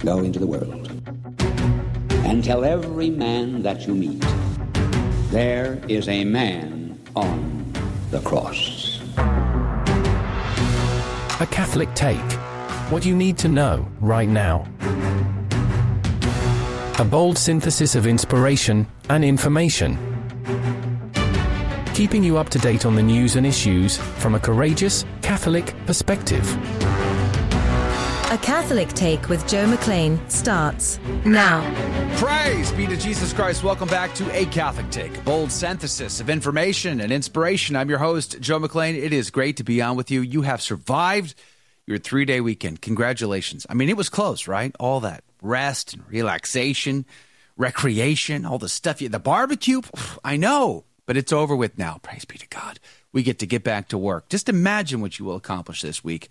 Go into the world and tell every man that you meet, there is a man on the cross. A Catholic Take. What you need to know right now. A bold synthesis of inspiration and information. Keeping you up to date on the news and issues from a courageous Catholic perspective. A Catholic Take with Joe McLean starts now. Praise be to Jesus Christ. Welcome back to A Catholic Take, a bold synthesis of information and inspiration. I'm your host, Joe McLean. It is great to be on with you. You have survived your 3-day weekend. Congratulations. I mean, it was close, right? All that rest and relaxation, recreation, all the stuff. The barbecue, I know, but it's over with now. Praise be to God. We get back to work. Just imagine what you will accomplish this week.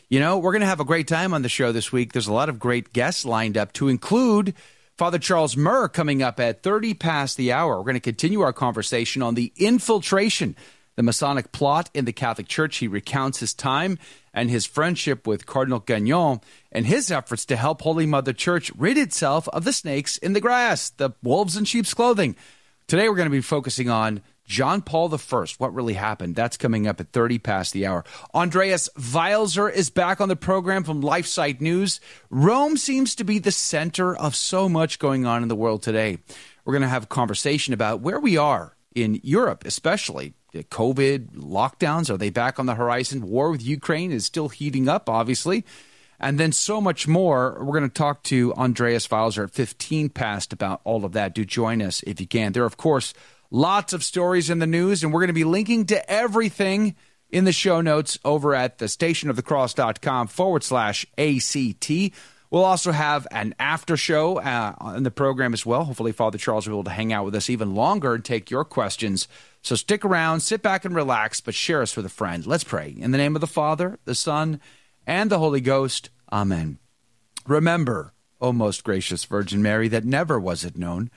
You know, we're going to have a great time on the show this week. There's a lot of great guests lined up, to include Father Charles Murr coming up at 30 past the hour. We're going to continue our conversation on the Infiltration, the Masonic Plot in the Catholic Church. He recounts his time and his friendship with Cardinal Gagnon and his efforts to help Holy Mother Church rid itself of the snakes in the grass, the wolves in sheep's clothing. Today we're going to be focusing on John Paul I, what really happened. That's coming up at 30 past the hour. Andreas Wailzer is back on the program from LifeSite News. Rome seems to be the center of so much going on in the world today. We're going to have a conversation about where we are in Europe, especially. COVID, lockdowns, are they back on the horizon? War with Ukraine is still heating up, obviously. And then so much more. We're going to talk to Andreas Wailzer at 15 past about all of that. Do join us if you can. There are, of course, lots of stories in the news, and we're going to be linking to everything in the show notes over at thestationofthecross.com/ACT. We'll also have an after show on the program as well. Hopefully, Father Charles will be able to hang out with us even longer and take your questions. So stick around, sit back and relax, but share us with a friend. Let's pray. In the name of the Father, the Son, and the Holy Ghost. Amen. Remember, O most gracious Virgin Mary, that never was it known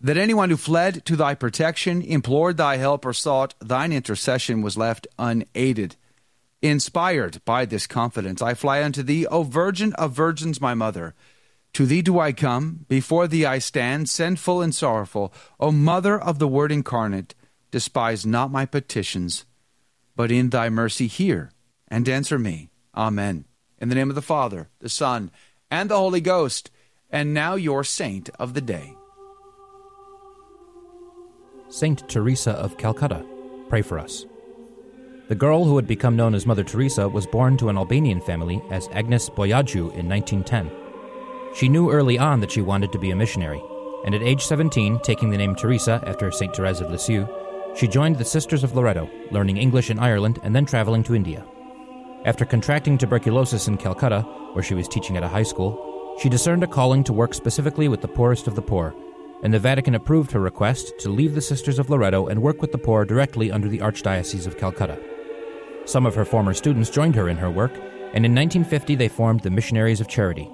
that anyone who fled to thy protection, implored thy help, or sought thine intercession was left unaided. Inspired by this confidence, I fly unto thee, O Virgin of Virgins, my Mother. To thee do I come, before thee I stand, sinful and sorrowful. O Mother of the Word incarnate, despise not my petitions, but in thy mercy hear and answer me. Amen. In the name of the Father, the Son, and the Holy Ghost. And now your saint of the day. Saint Teresa of Calcutta, pray for us. The girl who would become known as Mother Teresa was born to an Albanian family as Agnes Boiagiu in 1910. She knew early on that she wanted to be a missionary, and at age 17, taking the name Teresa after St. Therese of Lisieux, she joined the Sisters of Loreto, learning English in Ireland and then traveling to India. After contracting tuberculosis in Calcutta, where she was teaching at a high school, she discerned a calling to work specifically with the poorest of the poor, and the Vatican approved her request to leave the Sisters of Loreto and work with the poor directly under the Archdiocese of Calcutta. Some of her former students joined her in her work, and in 1950 they formed the Missionaries of Charity.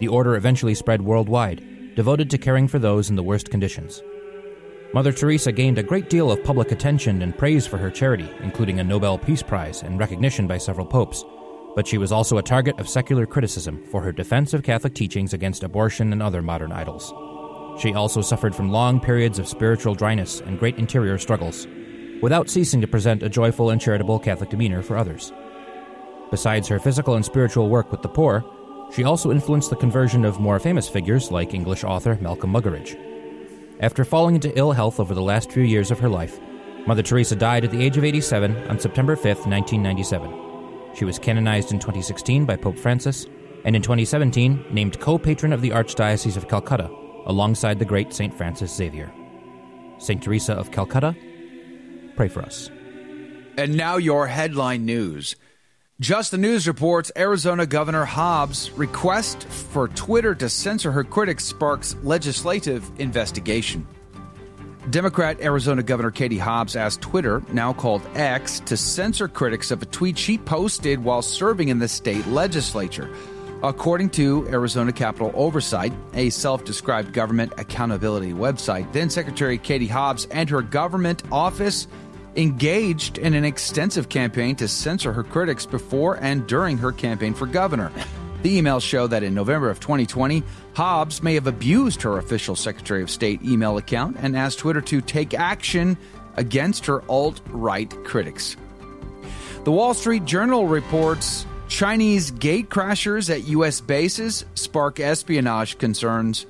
The order eventually spread worldwide, devoted to caring for those in the worst conditions. Mother Teresa gained a great deal of public attention and praise for her charity, including a Nobel Peace Prize and recognition by several popes, but she was also a target of secular criticism for her defense of Catholic teachings against abortion and other modern idols. She also suffered from long periods of spiritual dryness and great interior struggles, without ceasing to present a joyful and charitable Catholic demeanor for others. Besides her physical and spiritual work with the poor, she also influenced the conversion of more famous figures like English author Malcolm Muggeridge. After falling into ill health over the last few years of her life, Mother Teresa died at the age of 87 on September 5, 1997. She was canonized in 2016 by Pope Francis, and in 2017 named co-patron of the Archdiocese of Calcutta, alongside the great St. Francis Xavier. St. Teresa of Calcutta, pray for us. And now your headline news. Just the News reports Arizona Governor Hobbs' request for Twitter to censor her critics sparks legislative investigation. Democrat Arizona Governor Katie Hobbs asked Twitter, now called X, to censor critics of a tweet she posted while serving in the state legislature. According to Arizona Capitol Oversight, a self-described government accountability website, then-Secretary Katie Hobbs and her government office engaged in an extensive campaign to censor her critics before and during her campaign for governor. The emails show that in November of 2020, Hobbs may have abused her official Secretary of State email account and asked Twitter to take action against her alt-right critics. The Wall Street Journal reports Chinese gatecrashers at U.S. bases spark espionage concerns.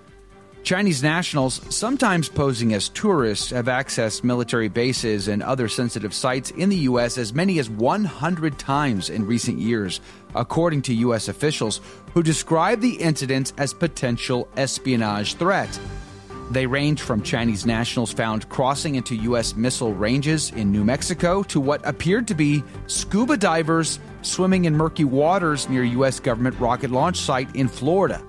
Chinese nationals, sometimes posing as tourists, have accessed military bases and other sensitive sites in the U.S. as many as 100 times in recent years, according to U.S. officials who describe the incidents as potential espionage threat. They range from Chinese nationals found crossing into U.S. missile ranges in New Mexico to what appeared to be scuba divers swimming in murky waters near U.S. government rocket launch site in Florida.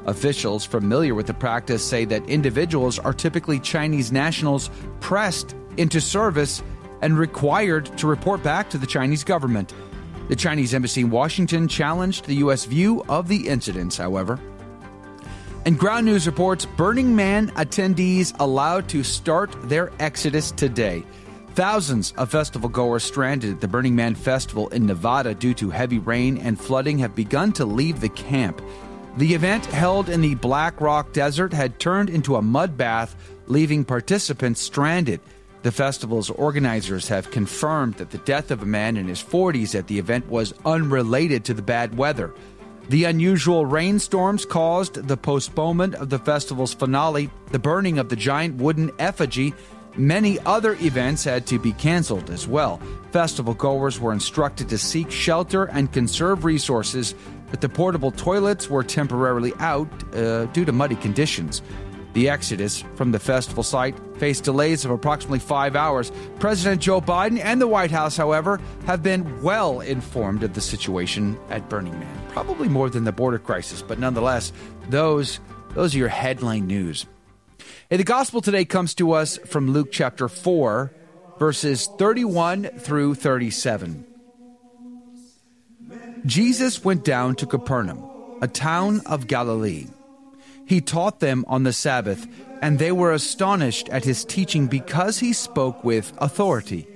Officials familiar with the practice say that individuals are typically Chinese nationals pressed into service and required to report back to the Chinese government. The Chinese embassy in Washington challenged the U.S. view of the incidents, however. And Ground News reports Burning Man attendees allowed to start their exodus today. Thousands of festival goers stranded at the Burning Man Festival in Nevada due to heavy rain and flooding have begun to leave the camp. The event, held in the Black Rock Desert, had turned into a mud bath, leaving participants stranded. The festival's organizers have confirmed that the death of a man in his 40s at the event was unrelated to the bad weather. The unusual rainstorms caused the postponement of the festival's finale, the burning of the giant wooden effigy. Many other events had to be canceled as well. Festival goers were instructed to seek shelter and conserve resources, but the portable toilets were temporarily out due to muddy conditions. The exodus from the festival site faced delays of approximately 5 hours. President Joe Biden and the White House, however, have been well informed of the situation at Burning Man. Probably more than the border crisis, but nonetheless, those are your headline news. Hey, the gospel today comes to us from Luke chapter 4, verses 31 through 37. Jesus went down to Capernaum, a town of Galilee. He taught them on the Sabbath, and they were astonished at his teaching because he spoke with authority.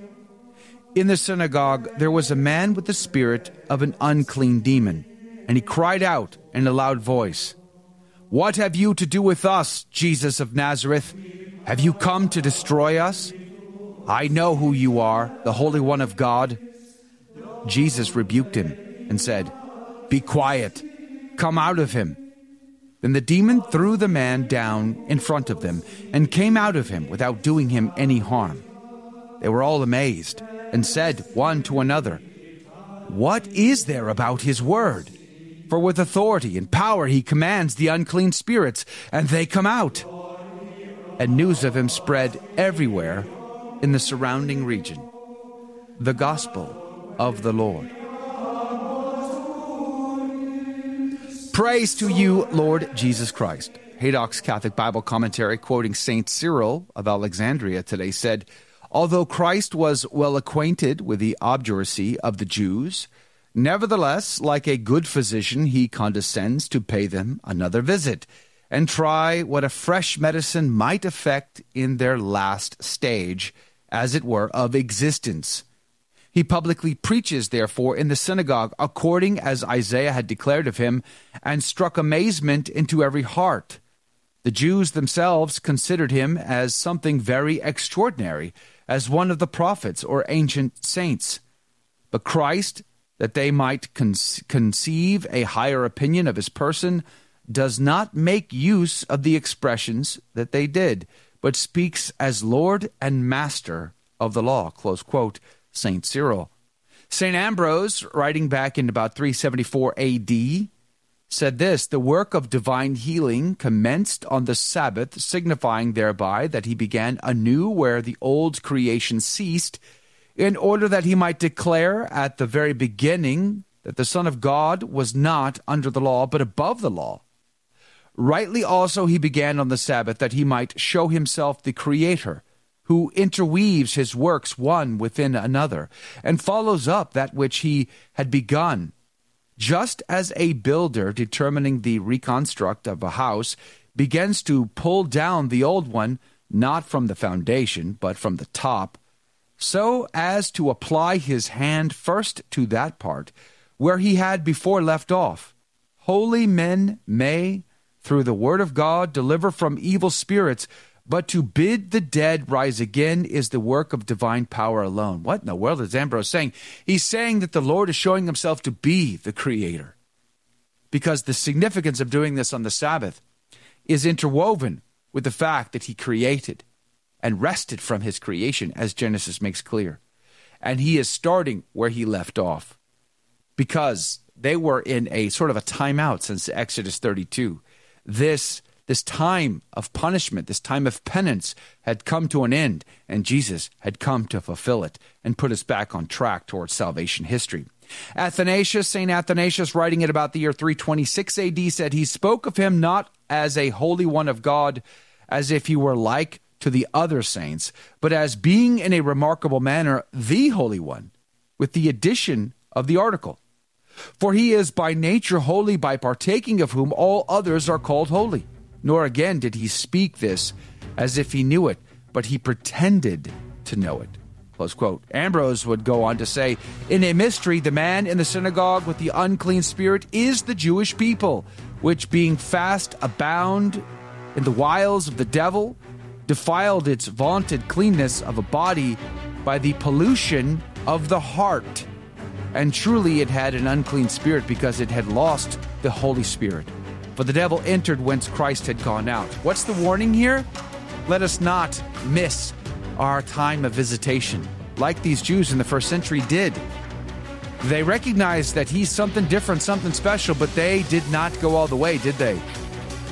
In the synagogue there was a man with the spirit of an unclean demon, and he cried out in a loud voice, "What have you to do with us, Jesus of Nazareth? Have you come to destroy us? I know who you are, the Holy One of God." Jesus rebuked him and said, "Be quiet, come out of him." Then the demon threw the man down in front of them and came out of him without doing him any harm. They were all amazed and said one to another, "What is there about his word? For with authority and power he commands the unclean spirits, and they come out." And news of him spread everywhere in the surrounding region. The Gospel of the Lord. Praise to you, Lord Jesus Christ. Haydock's Catholic Bible Commentary, quoting St. Cyril of Alexandria today, said, "Although Christ was well acquainted with the obduracy of the Jews, nevertheless, like a good physician, he condescends to pay them another visit and try what a fresh medicine might effect in their last stage, as it were, of existence. He publicly preaches, therefore, in the synagogue, according as Isaiah had declared of him, and struck amazement into every heart. The Jews themselves considered him as something very extraordinary, as one of the prophets or ancient saints. But Christ, that they might conceive a higher opinion of his person, does not make use of the expressions that they did, but speaks as Lord and Master of the law." Close quote. St. Cyril. St. Ambrose, writing back in about 374 A.D., said this, "The work of divine healing commenced on the Sabbath, signifying thereby that he began anew where the old creation ceased, in order that he might declare at the very beginning that the Son of God was not under the law, but above the law. Rightly also he began on the Sabbath, that he might show himself the Creator, who interweaves his works one within another, and follows up that which he had begun. Just as a builder, determining the reconstruct of a house, begins to pull down the old one, not from the foundation, but from the top, so as to apply his hand first to that part where he had before left off, holy men may, through the word of God, deliver from evil spirits, but to bid the dead rise again is the work of divine power alone. What in the world is Ambrose saying? He's saying that the Lord is showing himself to be the creator, because the significance of doing this on the Sabbath is interwoven with the fact that he created and rested from his creation, as Genesis makes clear. And he is starting where he left off, because they were in a sort of a timeout since Exodus 32. This time of punishment, this time of penance had come to an end, and Jesus had come to fulfill it and put us back on track towards salvation history. St. Athanasius, writing at about the year 326 AD, said he spoke of him not as a holy one of God, as if he were like to the other saints, but as being in a remarkable manner the Holy One, with the addition of the article. For he is by nature holy, by partaking of whom all others are called holy. Nor again did he speak this as if he knew it, but he pretended to know it. Close quote. Ambrose would go on to say, in a mystery, the man in the synagogue with the unclean spirit is the Jewish people, which being fast abound in the wiles of the devil, defiled its vaunted cleanness of a body by the pollution of the heart. And truly it had an unclean spirit, because it had lost the Holy Spirit. For the devil entered whence Christ had gone out. What's the warning here? Let us not miss our time of visitation, like these Jews in the first century did. They recognized that he's something different, something special, but they did not go all the way, did they?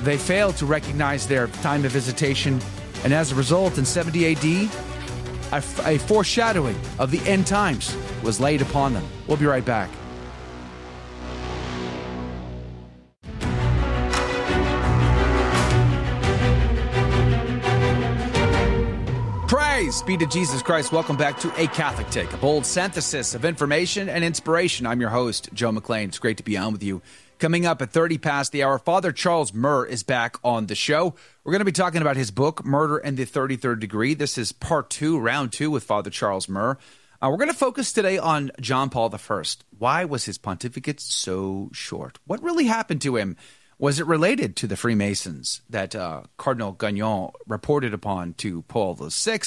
They failed to recognize their time of visitation, and as a result, in 70 AD, a foreshadowing of the end times was laid upon them. We'll be right back. Praise be to Jesus Christ. Welcome back to A Catholic Take, a bold synthesis of information and inspiration. I'm your host, Joe McClain. It's great to be on with you. Coming up at 30 past the hour, Father Charles Murr is back on the show. We're going to be talking about his book, Murder and the 33rd Degree. This is part 2, round 2 with Father Charles Murr. We're going to focus today on John Paul I. Why was his pontificate so short? What really happened to him? Was it related to the Freemasons that Cardinal Gagnon reported upon to Paul VI,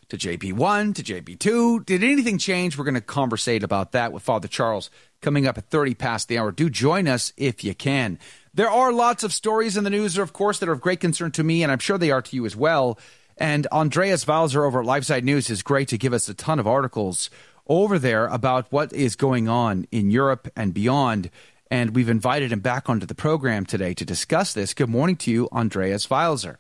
to JP1, to JP2? Did anything change? We're going to conversate about that with Father Charles coming up at 30 past the hour. Do join us if you can. There are lots of stories in the news, of course, that are of great concern to me, and I'm sure they are to you as well. And Andreas Wailzer over at LifeSite News is great to give us a ton of articles over there about what is going on in Europe and beyond. And we've invited him back onto the program today to discuss this. Good morning to you, Andreas Wailzer.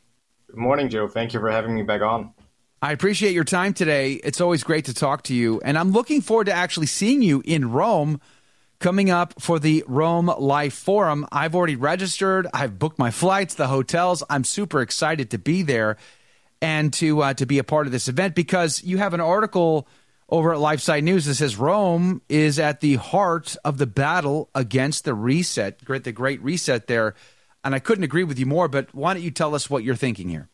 Good morning, Joe. Thank you for having me back on. I appreciate your time today. It's always great to talk to you. And I'm looking forward to actually seeing you in Rome coming up for the Rome Life Forum. I've already registered. I've booked my flights, the hotels. I'm super excited to be there and to be a part of this event, because you have an article over at LifeSite News that says Rome is at the heart of the battle against the reset, the Great Reset there. And I couldn't agree with you more, but why don't you tell us what you're thinking here?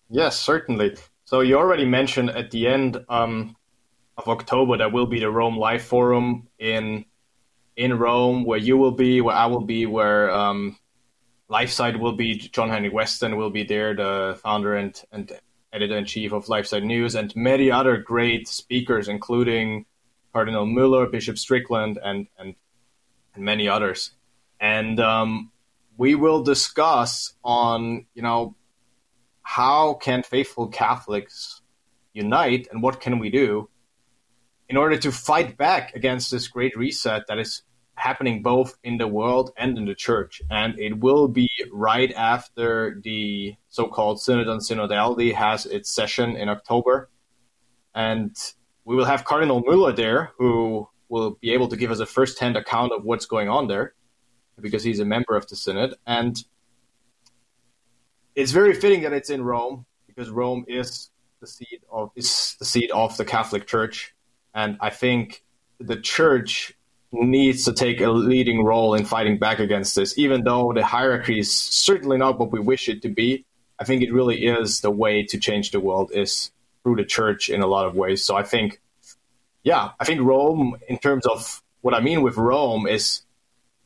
Yes, certainly. So you already mentioned at the end of October, there will be the Rome Life Forum in Rome, where you will be, where I will be, where LifeSite will be. John Henry Weston will be there, the founder and editor-in-chief of LifeSite News, and many other great speakers, including Cardinal Murr, Bishop Strickland, and many others. And we will discuss on, how can faithful Catholics unite, and what can we do in order to fight back against this great reset that is happening both in the world and in the church. And it will be right after the so-called Synod on Synodality has its session in October. And we will have Cardinal Murr there, who will be able to give us a first-hand account of what's going on there, because he's a member of the Synod. And it's very fitting that it's in Rome, because Rome is the seat of the Catholic Church. And I think the Church needs to take a leading role in fighting back against this, even though the hierarchy is certainly not what we wish it to be. I think it really is the way to change the world, is through the Church in a lot of ways. So I think Rome, in terms of what I mean with Rome, is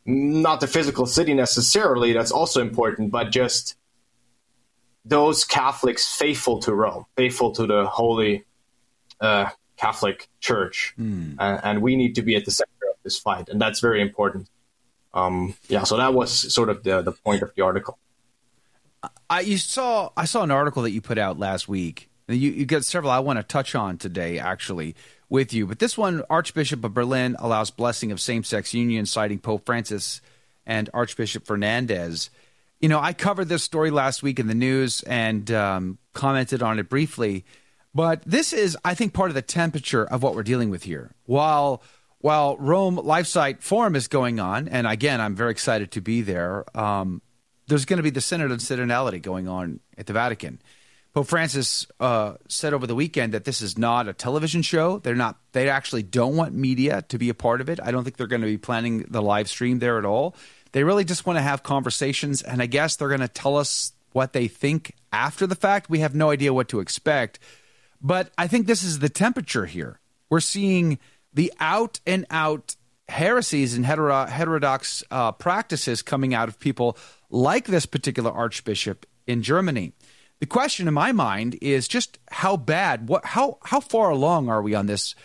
not the physical city necessarily, that's also important, but just those Catholics faithful to Rome, faithful to the Holy Catholic Church. And we need to be at the center of this fight, and that's very important. So that was sort of the point of the article. I saw an article that you put out last week. You got several I want to touch on today, actually, with you. But this one, Archbishop of Berlin allows blessing of same-sex union, citing Pope Francis and Archbishop Fernandez. You know, I covered this story last week in the news and commented on it briefly. But this is, I think, part of the temperature of what we're dealing with here. While Rome LifeSite Forum is going on, and again, I'm very excited to be there, there's going to be the Synod on Synodality going on at the Vatican. Pope Francis said over the weekend that this is not a television show. They actually don't want media to be a part of it. I don't think they're going to be planning the live stream there at all. They really just want to have conversations, and I guess they're going to tell us what they think after the fact. We have no idea what to expect. But I think this is the temperature here. We're seeing the out-and-out heresies and heterodox practices coming out of people like this particular archbishop in Germany. The question in my mind is just how bad, how far along are we on this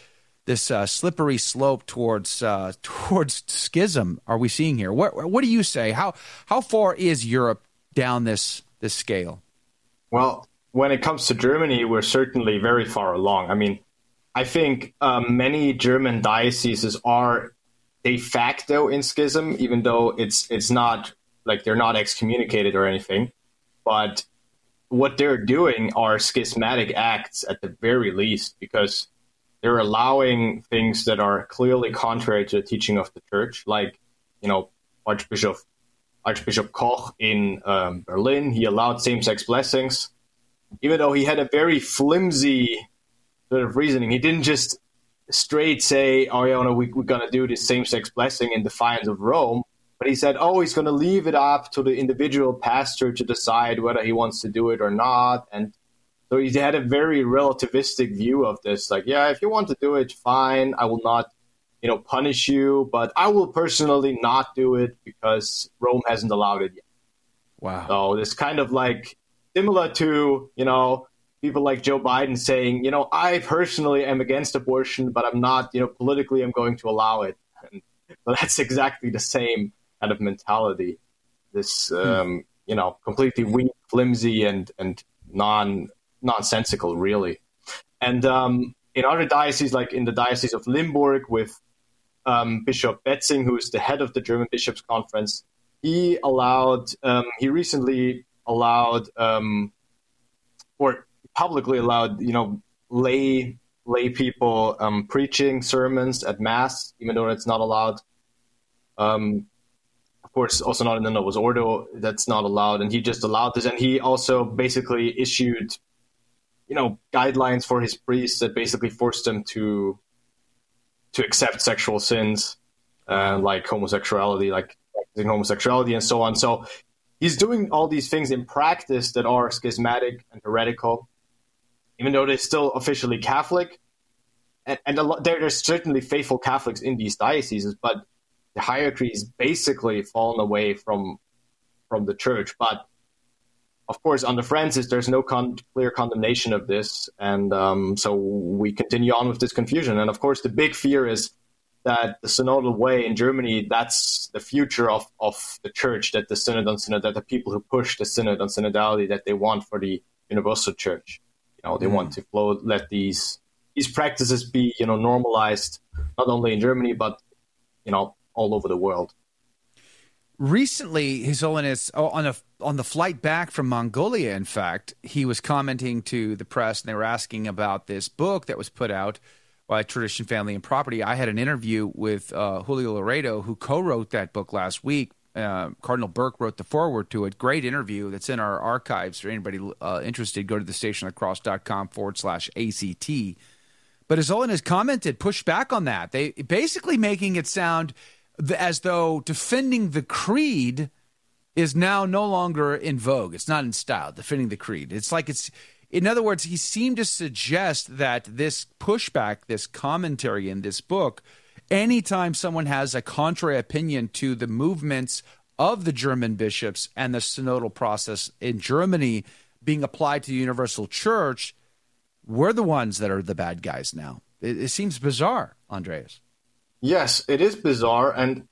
slippery slope towards schism are we seeing here? What do you say? How far is Europe down this scale? Well, when it comes to Germany, we're certainly very far along. I mean, I think many German dioceses are de facto in schism, even though it's not like they're not excommunicated or anything. But what they're doing are schismatic acts at the very least, because they're allowing things that are clearly contrary to the teaching of the church, like, you know, Archbishop Koch in Berlin. He allowed same-sex blessings, even though he had a very flimsy sort of reasoning. He didn't just straight say, oh, yeah, no, we're going to do this same-sex blessing in defiance of Rome. But he said, oh, he's going to leave it up to the individual pastor to decide whether he wants to do it or not. And so he had a very relativistic view of this. Like, yeah, if you want to do it, fine. I will not, punish you. But I will personally not do it because Rome hasn't allowed it yet. Wow. So it's kind of like similar to, people like Joe Biden saying, I personally am against abortion, but I'm not, politically I'm going to allow it. And so that's exactly the same kind of mentality. This, completely weak, flimsy, and nonsensical, really. And in other dioceses, like in the Diocese of Limburg with Bishop Betzing, who is the head of the German Bishops' Conference, he recently allowed, or publicly allowed, lay people preaching sermons at Mass, even though it's not allowed. Of course, also not in the Novus Ordo, that's not allowed. And he just allowed this. And he also basically issued, guidelines for his priests that basically forced them to accept sexual sins, like homosexuality, and so on. So he's doing all these things in practice that are schismatic and heretical, even though they're still officially Catholic. And there's certainly faithful Catholics in these dioceses, but the hierarchy is basically fallen away from the church. But of course, under Francis, there's no clear condemnation of this. And so we continue on with this confusion. And of course, the big fear is that the synodal way in Germany, that's the future of the church, that the synod on synod, that the people who push the synod on synodality, that they want for the universal church. They want to let these practices be, normalized, not only in Germany, but, all over the world. Recently, His Holiness, on the flight back from Mongolia, in fact, he was commenting to the press, and they were asking about this book that was put out by Tradition, Family, and Property. I had an interview with Julio Laredo, who co-wrote that book last week. Cardinal Burke wrote the foreword to it. Great interview that's in our archives. For anybody interested, go to thestationofthecross.com/ACT. But His Holiness commented, pushed back on that. They basically making it sound as though defending the creed is now no longer in vogue. It's not in style, defending the creed. It's like in other words, he seemed to suggest that this pushback, this commentary in this book, anytime someone has a contrary opinion to the movements of the German bishops and the synodal process in Germany being applied to the Universal Church, we're the ones that are the bad guys now. It seems bizarre, Andreas. Yes, it is bizarre, and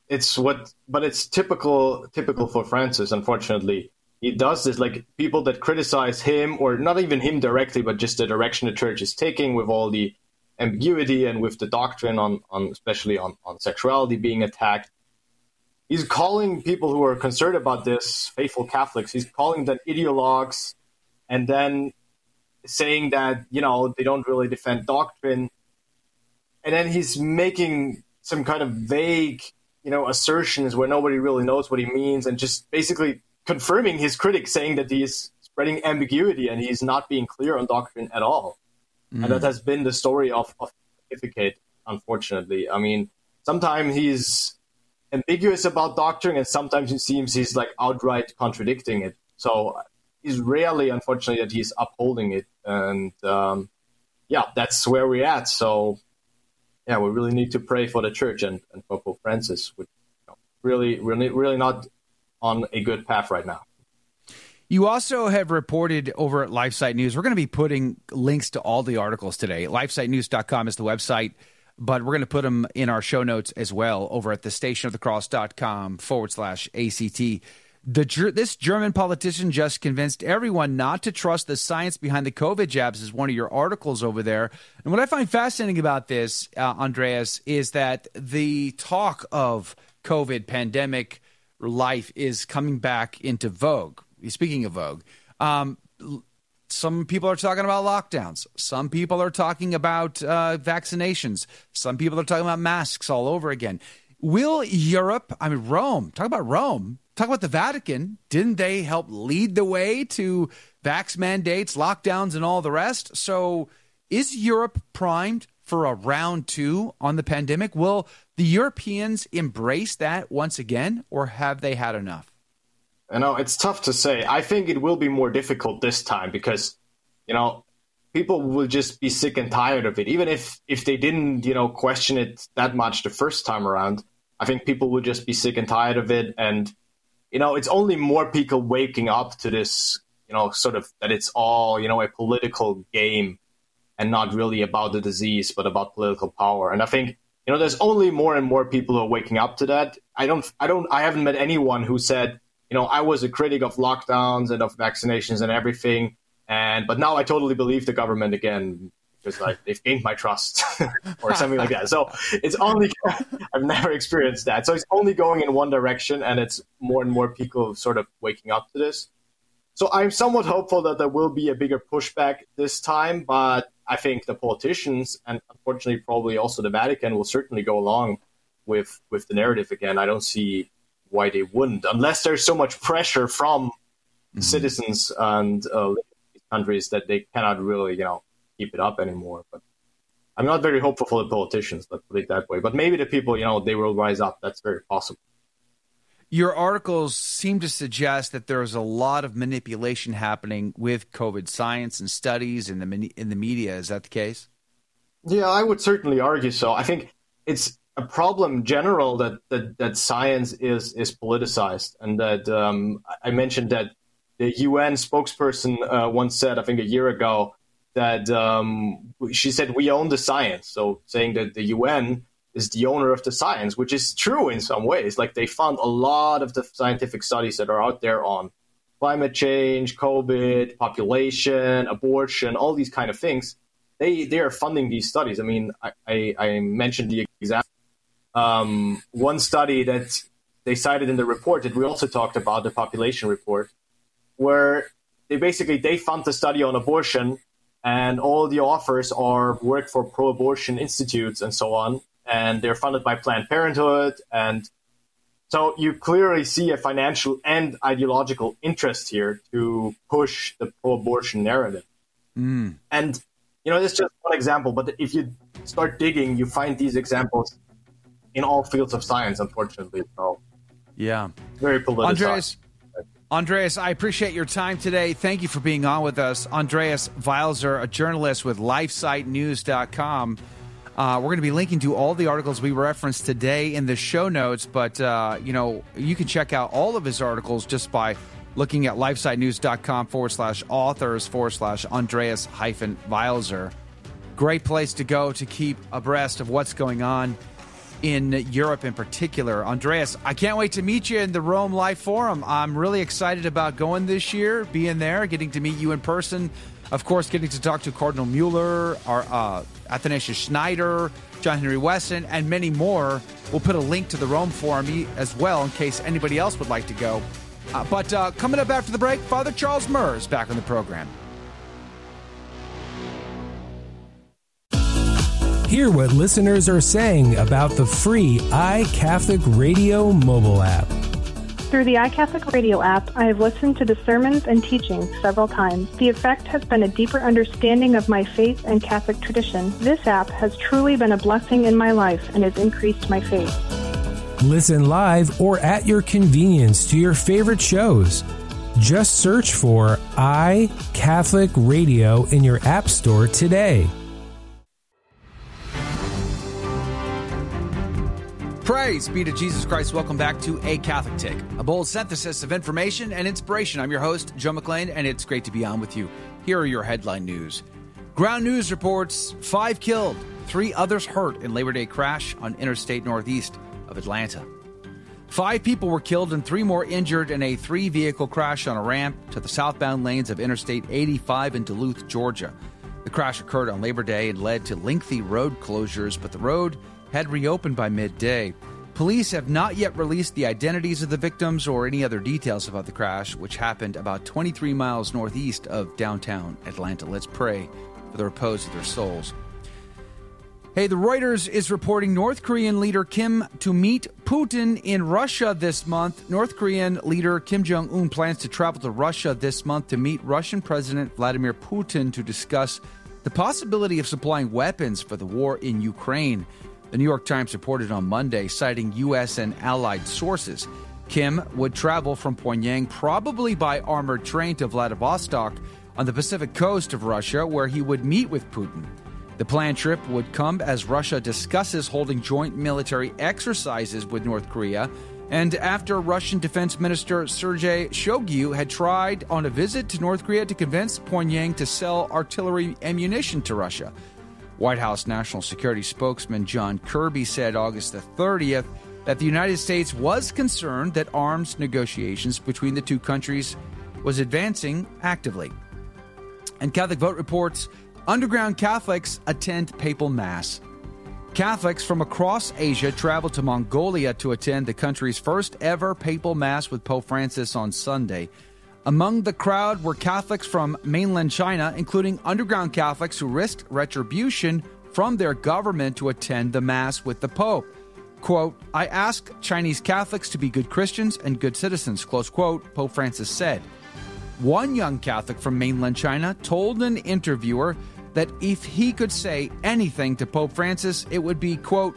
but it's typical for Francis, unfortunately. He does this, like people that criticize him, or not even him directly, but just the direction the church is taking with all the ambiguity and with the doctrine on especially on sexuality being attacked. He's calling people who are concerned about this, faithful Catholics, he's calling them ideologues, and then saying that, they don't really defend doctrine. And then he's making some kind of vague, assertions where nobody really knows what he means, and just basically confirming his critics, saying that he's spreading ambiguity and he's not being clear on doctrine at all. Mm. And that has been the story of Pontificate, unfortunately. I mean, sometimes he's ambiguous about doctrine, and sometimes it seems he's like outright contradicting it. So it's rarely, unfortunately, that he's upholding it. And that's where we're at. So we really need to pray for the church and for Pope Francis, which really not on a good path right now. You also have reported over at LifeSite News. We're going to be putting links to all the articles today. LifeSiteNews.com is the website, but we're going to put them in our show notes as well over at thestationofthecross.com/ACT. This German politician just convinced everyone not to trust the science behind the COVID jabs is one of your articles over there. And what I find fascinating about this, Andreas, is that the talk of COVID pandemic life is coming back into vogue. Speaking of vogue, some people are talking about lockdowns. Some people are talking about vaccinations. Some people are talking about masks all over again. Will Europe, Rome, talk about the Vatican. Didn't they help lead the way to vax mandates, lockdowns, and all the rest? So is Europe primed for a round 2 on the pandemic? Will the Europeans embrace that once again, or have they had enough? It's tough to say. I think it will be more difficult this time because, people will just be sick and tired of it. Even if they didn't, question it that much the first time around, I think people will just be sick and tired of it. And, it's only more people waking up to this, sort of that it's all, a political game and not really about the disease, but about political power. And I think, there's only more and more people who are waking up to that. I haven't met anyone who said, I was a critic of lockdowns and of vaccinations and everything, but now I totally believe the government again because they've gained my trust or something like that. So it's only I've never experienced that. So it's only going in one direction, and it's more and more people sort of waking up to this. So I'm somewhat hopeful that there will be a bigger pushback this time, but I think the politicians and unfortunately probably also the Vatican will certainly go along with the narrative again. I don't see why they wouldn't, unless there's so much pressure from citizens and countries that they cannot really, keep it up anymore. But I'm not very hopeful for the politicians, let's put it that way. But maybe the people, they will rise up. That's very possible. Your articles seem to suggest that there's a lot of manipulation happening with COVID science and studies in the media. Is that the case? Yeah, I would certainly argue so. I think it's a problem general that science is politicized, and that I mentioned that the UN spokesperson once said, I think a year ago, that she said we own the science. So saying that the UN is the owner of the science, which is true in some ways. Like they fund a lot of the scientific studies that are out there on climate change, COVID, population, abortion, all these kind of things. They are funding these studies. I mean, I mentioned the example. One study that they cited in the report that we also talked about, the population report, where they fund the study on abortion, and all the authors work for pro-abortion institutes and so on, and they're funded by Planned Parenthood. And so you clearly see a financial and ideological interest here to push the pro-abortion narrative. And, that's just one example, but if you start digging, you find these examples in all fields of science, unfortunately. So, yeah, very politicized. Andreas, I appreciate your time today. Thank you for being on with us. Andreas Wailzer, a journalist with LifeSiteNews.com. We're going to be linking to all the articles we referenced today in the show notes, but, you can check out all of his articles just by looking at lifesitenews.com/authors/Andreas-Wailzer. Great place to go to keep abreast of what's going on in Europe in particular. Andreas, I can't wait to meet you in the Rome Life Forum. I'm really excited about going this year, being there, getting to meet you in person. Of course, getting to talk to Cardinal Mueller, our Athanasius Schneider, John Henry Weston, and many more. We'll put a link to the Rome Forum as well in case anybody else would like to go. But coming up after the break, Father Charles Murr is back on the program. Hear what listeners are saying about the free iCatholic Radio mobile app. Through the iCatholic Radio app, I have listened to the sermons and teachings several times. The effect has been a deeper understanding of my faith and Catholic tradition. This app has truly been a blessing in my life and has increased my faith. Listen live or at your convenience to your favorite shows. Just search for iCatholic Radio in your app store today. Praise be to Jesus Christ. Welcome back to A Catholic Take, a bold synthesis of information and inspiration. I'm your host, Joe McClain, and it's great to be on with you. Here are your headline news. Ground News reports 5 killed, 3 others hurt in Labor Day crash on Interstate Northeast of Atlanta. 5 people were killed and 3 more injured in a 3-vehicle crash on a ramp to the southbound lanes of Interstate 85 in Duluth, Georgia. The crash occurred on Labor Day and led to lengthy road closures, but the road had reopened by midday. Police have not yet released the identities of the victims or any other details about the crash, which happened about 23 miles northeast of downtown Atlanta. Let's pray for the repose of their souls. Hey, the Reuters is reporting North Korean leader Kim to meet Putin in Russia this month. North Korean leader Kim Jong-un plans to travel to Russia this month to meet Russian President Vladimir Putin to discuss the possibility of supplying weapons for the war in Ukraine. The New York Times reported on Monday, citing U.S. and allied sources. Kim would travel from Pyongyang probably by armored train to Vladivostok on the Pacific coast of Russia, where he would meet with Putin. The planned trip would come as Russia discusses holding joint military exercises with North Korea, and after Russian Defense Minister Sergei Shoigu had tried on a visit to North Korea to convince Pyongyang to sell artillery ammunition to Russia. White House National Security spokesman John Kirby said August the 30th that the United States was concerned that arms negotiations between the two countries was advancing actively. And Catholic Vote reports underground Catholics attend papal mass. Catholics from across Asia traveled to Mongolia to attend the country's first ever papal mass with Pope Francis on Sunday. Among the crowd were Catholics from mainland China, including underground Catholics who risked retribution from their government to attend the Mass with the Pope. Quote, "I ask Chinese Catholics to be good Christians and good citizens," close quote, Pope Francis said. One young Catholic from mainland China told an interviewer that if he could say anything to Pope Francis, it would be, quote,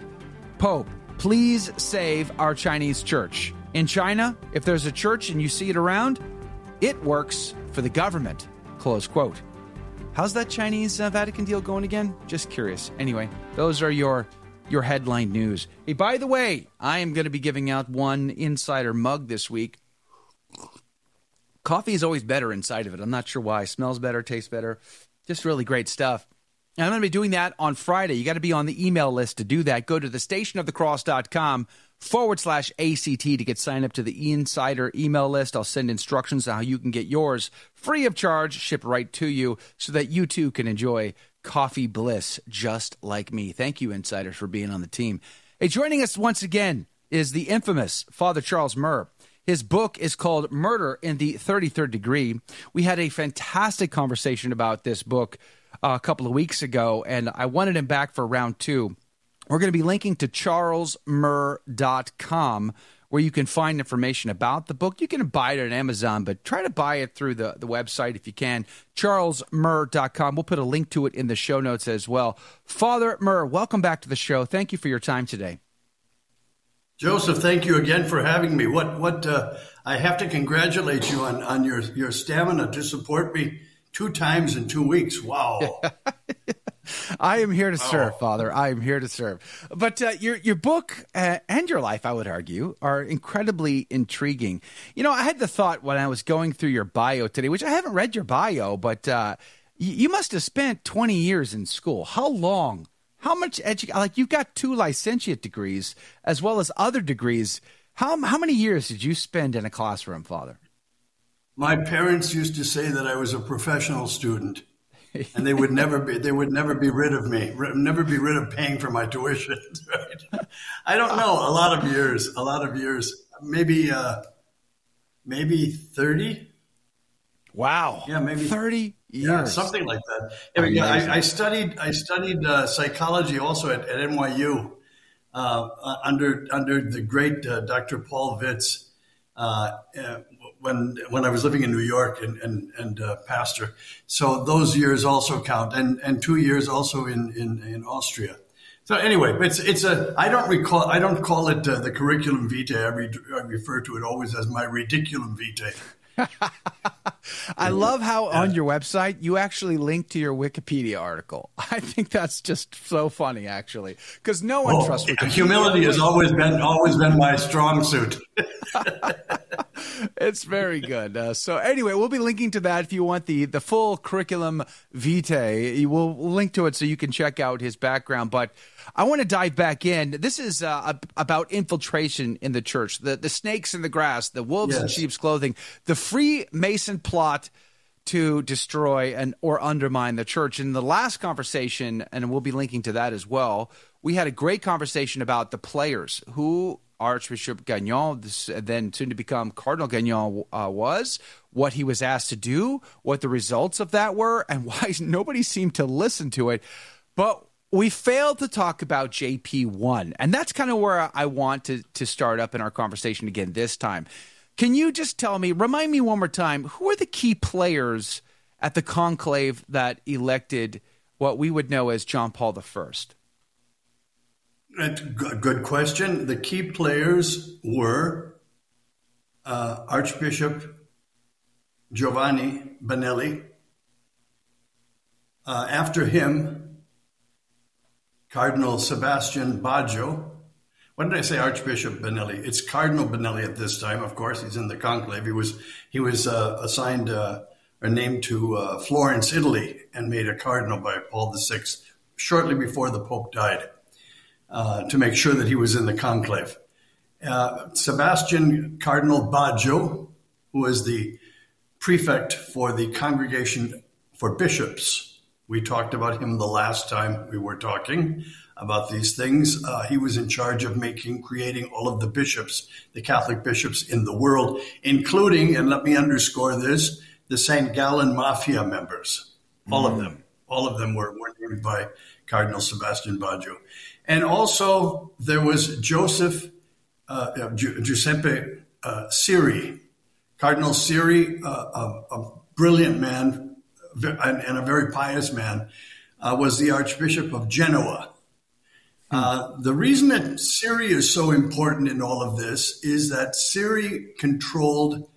"Pope, please save our Chinese church. In China, if there's a church and you see it around, it works for the government," close quote. How's that Chinese Vatican deal going again? Just curious. Anyway, those are your headline news. Hey, by the way, I am going to be giving out one insider mug this week. Coffee is always better inside of it. I'm not sure why. Smells better, tastes better. Just really great stuff. And I'm going to be doing that on Friday. You got to be on the email list to do that. Go to thestationofthecross.com/ACT to get signed up to the Insider email list. I'll send instructions on how you can get yours free of charge, shipped right to you, so that you too can enjoy coffee bliss just like me. Thank you, Insiders, for being on the team. Hey, joining us once again is the infamous Father Charles Murr. His book is called Murder in the 33rd Degree. We had a fantastic conversation about this book a couple of weeks ago, and I wanted him back for round 2. We're going to be linking to charlesmurr.com, where you can find information about the book. You can buy it on Amazon, but try to buy it through the website if you can, charlesmurr.com. We'll put a link to it in the show notes as well. Father Murr, welcome back to the show. Thank you for your time today. Joseph, thank you again for having me. I have to congratulate you on your stamina to support me 2 times in 2 weeks. Wow. I am here to serve, Father. I am here to serve. But your book and your life, I would argue, are incredibly intriguing. You know, I had the thought when I was going through your bio today, which I haven't read your bio, but you must have spent 20 years in school. How long? How much like you've got 2 licentiate degrees as well as other degrees. How many years did you spend in a classroom, Father? My parents used to say that I was a professional student. And they would never be rid of me, never be rid of paying for my tuition. Right? I don't know, a lot of years, maybe 30. Wow. Yeah, maybe 30 years. Yeah, something like that. Yeah, I studied psychology also at NYU under the great Dr. Paul Vitz. When I was living in New York and pastor. So those years also count, and 2 years also in Austria. So anyway, I don't call it the curriculum vitae. I refer to it always as my reticulum vitae. I love how on your website you actually link to your Wikipedia article. I think that's just so funny, actually, because no one trusts Wikipedia. Humility has always been my strong suit. It's very good. So anyway, we'll be linking to that if you want the full curriculum vitae. We'll link to it so you can check out his background. But I want to dive back in. This is about infiltration in the church, the snakes in the grass, the wolves in sheep's clothing, the Freemason plot to destroy or undermine the church. In the last conversation, and we'll be linking to that as well, we had a great conversation about the players, who Archbishop Gagnon, then soon to become Cardinal Gagnon, was, what he was asked to do, what the results of that were, and why nobody seemed to listen to it. But we failed to talk about JP1, and that's kind of where I want to start up in our conversation again this time. Can you just remind me one more time, who are the key players at the conclave that elected what we would know as John Paul I? Good question. The key players were Archbishop Giovanni Benelli. After him, Cardinal Sebastian Baggio. When did I say Archbishop Benelli? It's Cardinal Benelli at this time. Of course, he's in the conclave. He was assigned or named to Florence, Italy, and made a cardinal by Paul VI shortly before the Pope died. To make sure that he was in the conclave. Sebastian Cardinal Baggio, who was the prefect for the Congregation for Bishops. We talked about him the last time we were talking about these things. He was in charge of creating all of the bishops, the Catholic bishops in the world, including, and let me underscore this, the St. Gallen Mafia members. All of them were named by Cardinal Sebastian Baggio. And also there was Giuseppe Siri, Cardinal Siri, a brilliant man and a very pious man, was the Archbishop of Genoa. The reason that Siri is so important in all of this is that Siri controlled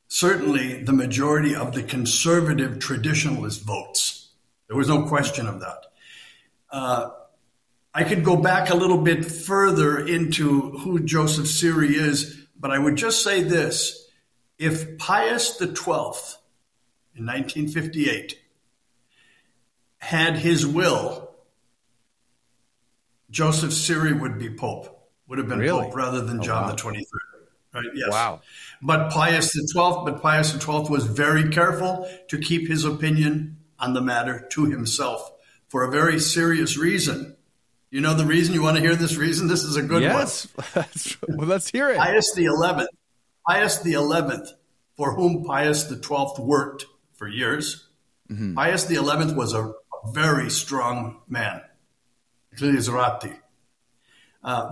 certainly the majority of the conservative traditionalist votes. There was no question of that. I could go back a little bit further into who Joseph Siri is, but I would just say this. If Pius XII in 1958 had his will, Joseph Siri would be Pope, would have been Pope rather than John the 23rd. Right? Yes. Wow. But Pius XII was very careful to keep his opinion on the matter to himself for a very serious reason. You know the reason? You want to hear this reason? This is a good one. Yes. Well, let's hear it. Pius XI, for whom Pius XII worked for years. Mm-hmm. Pius XI was a very strong man. Ecclesiarati.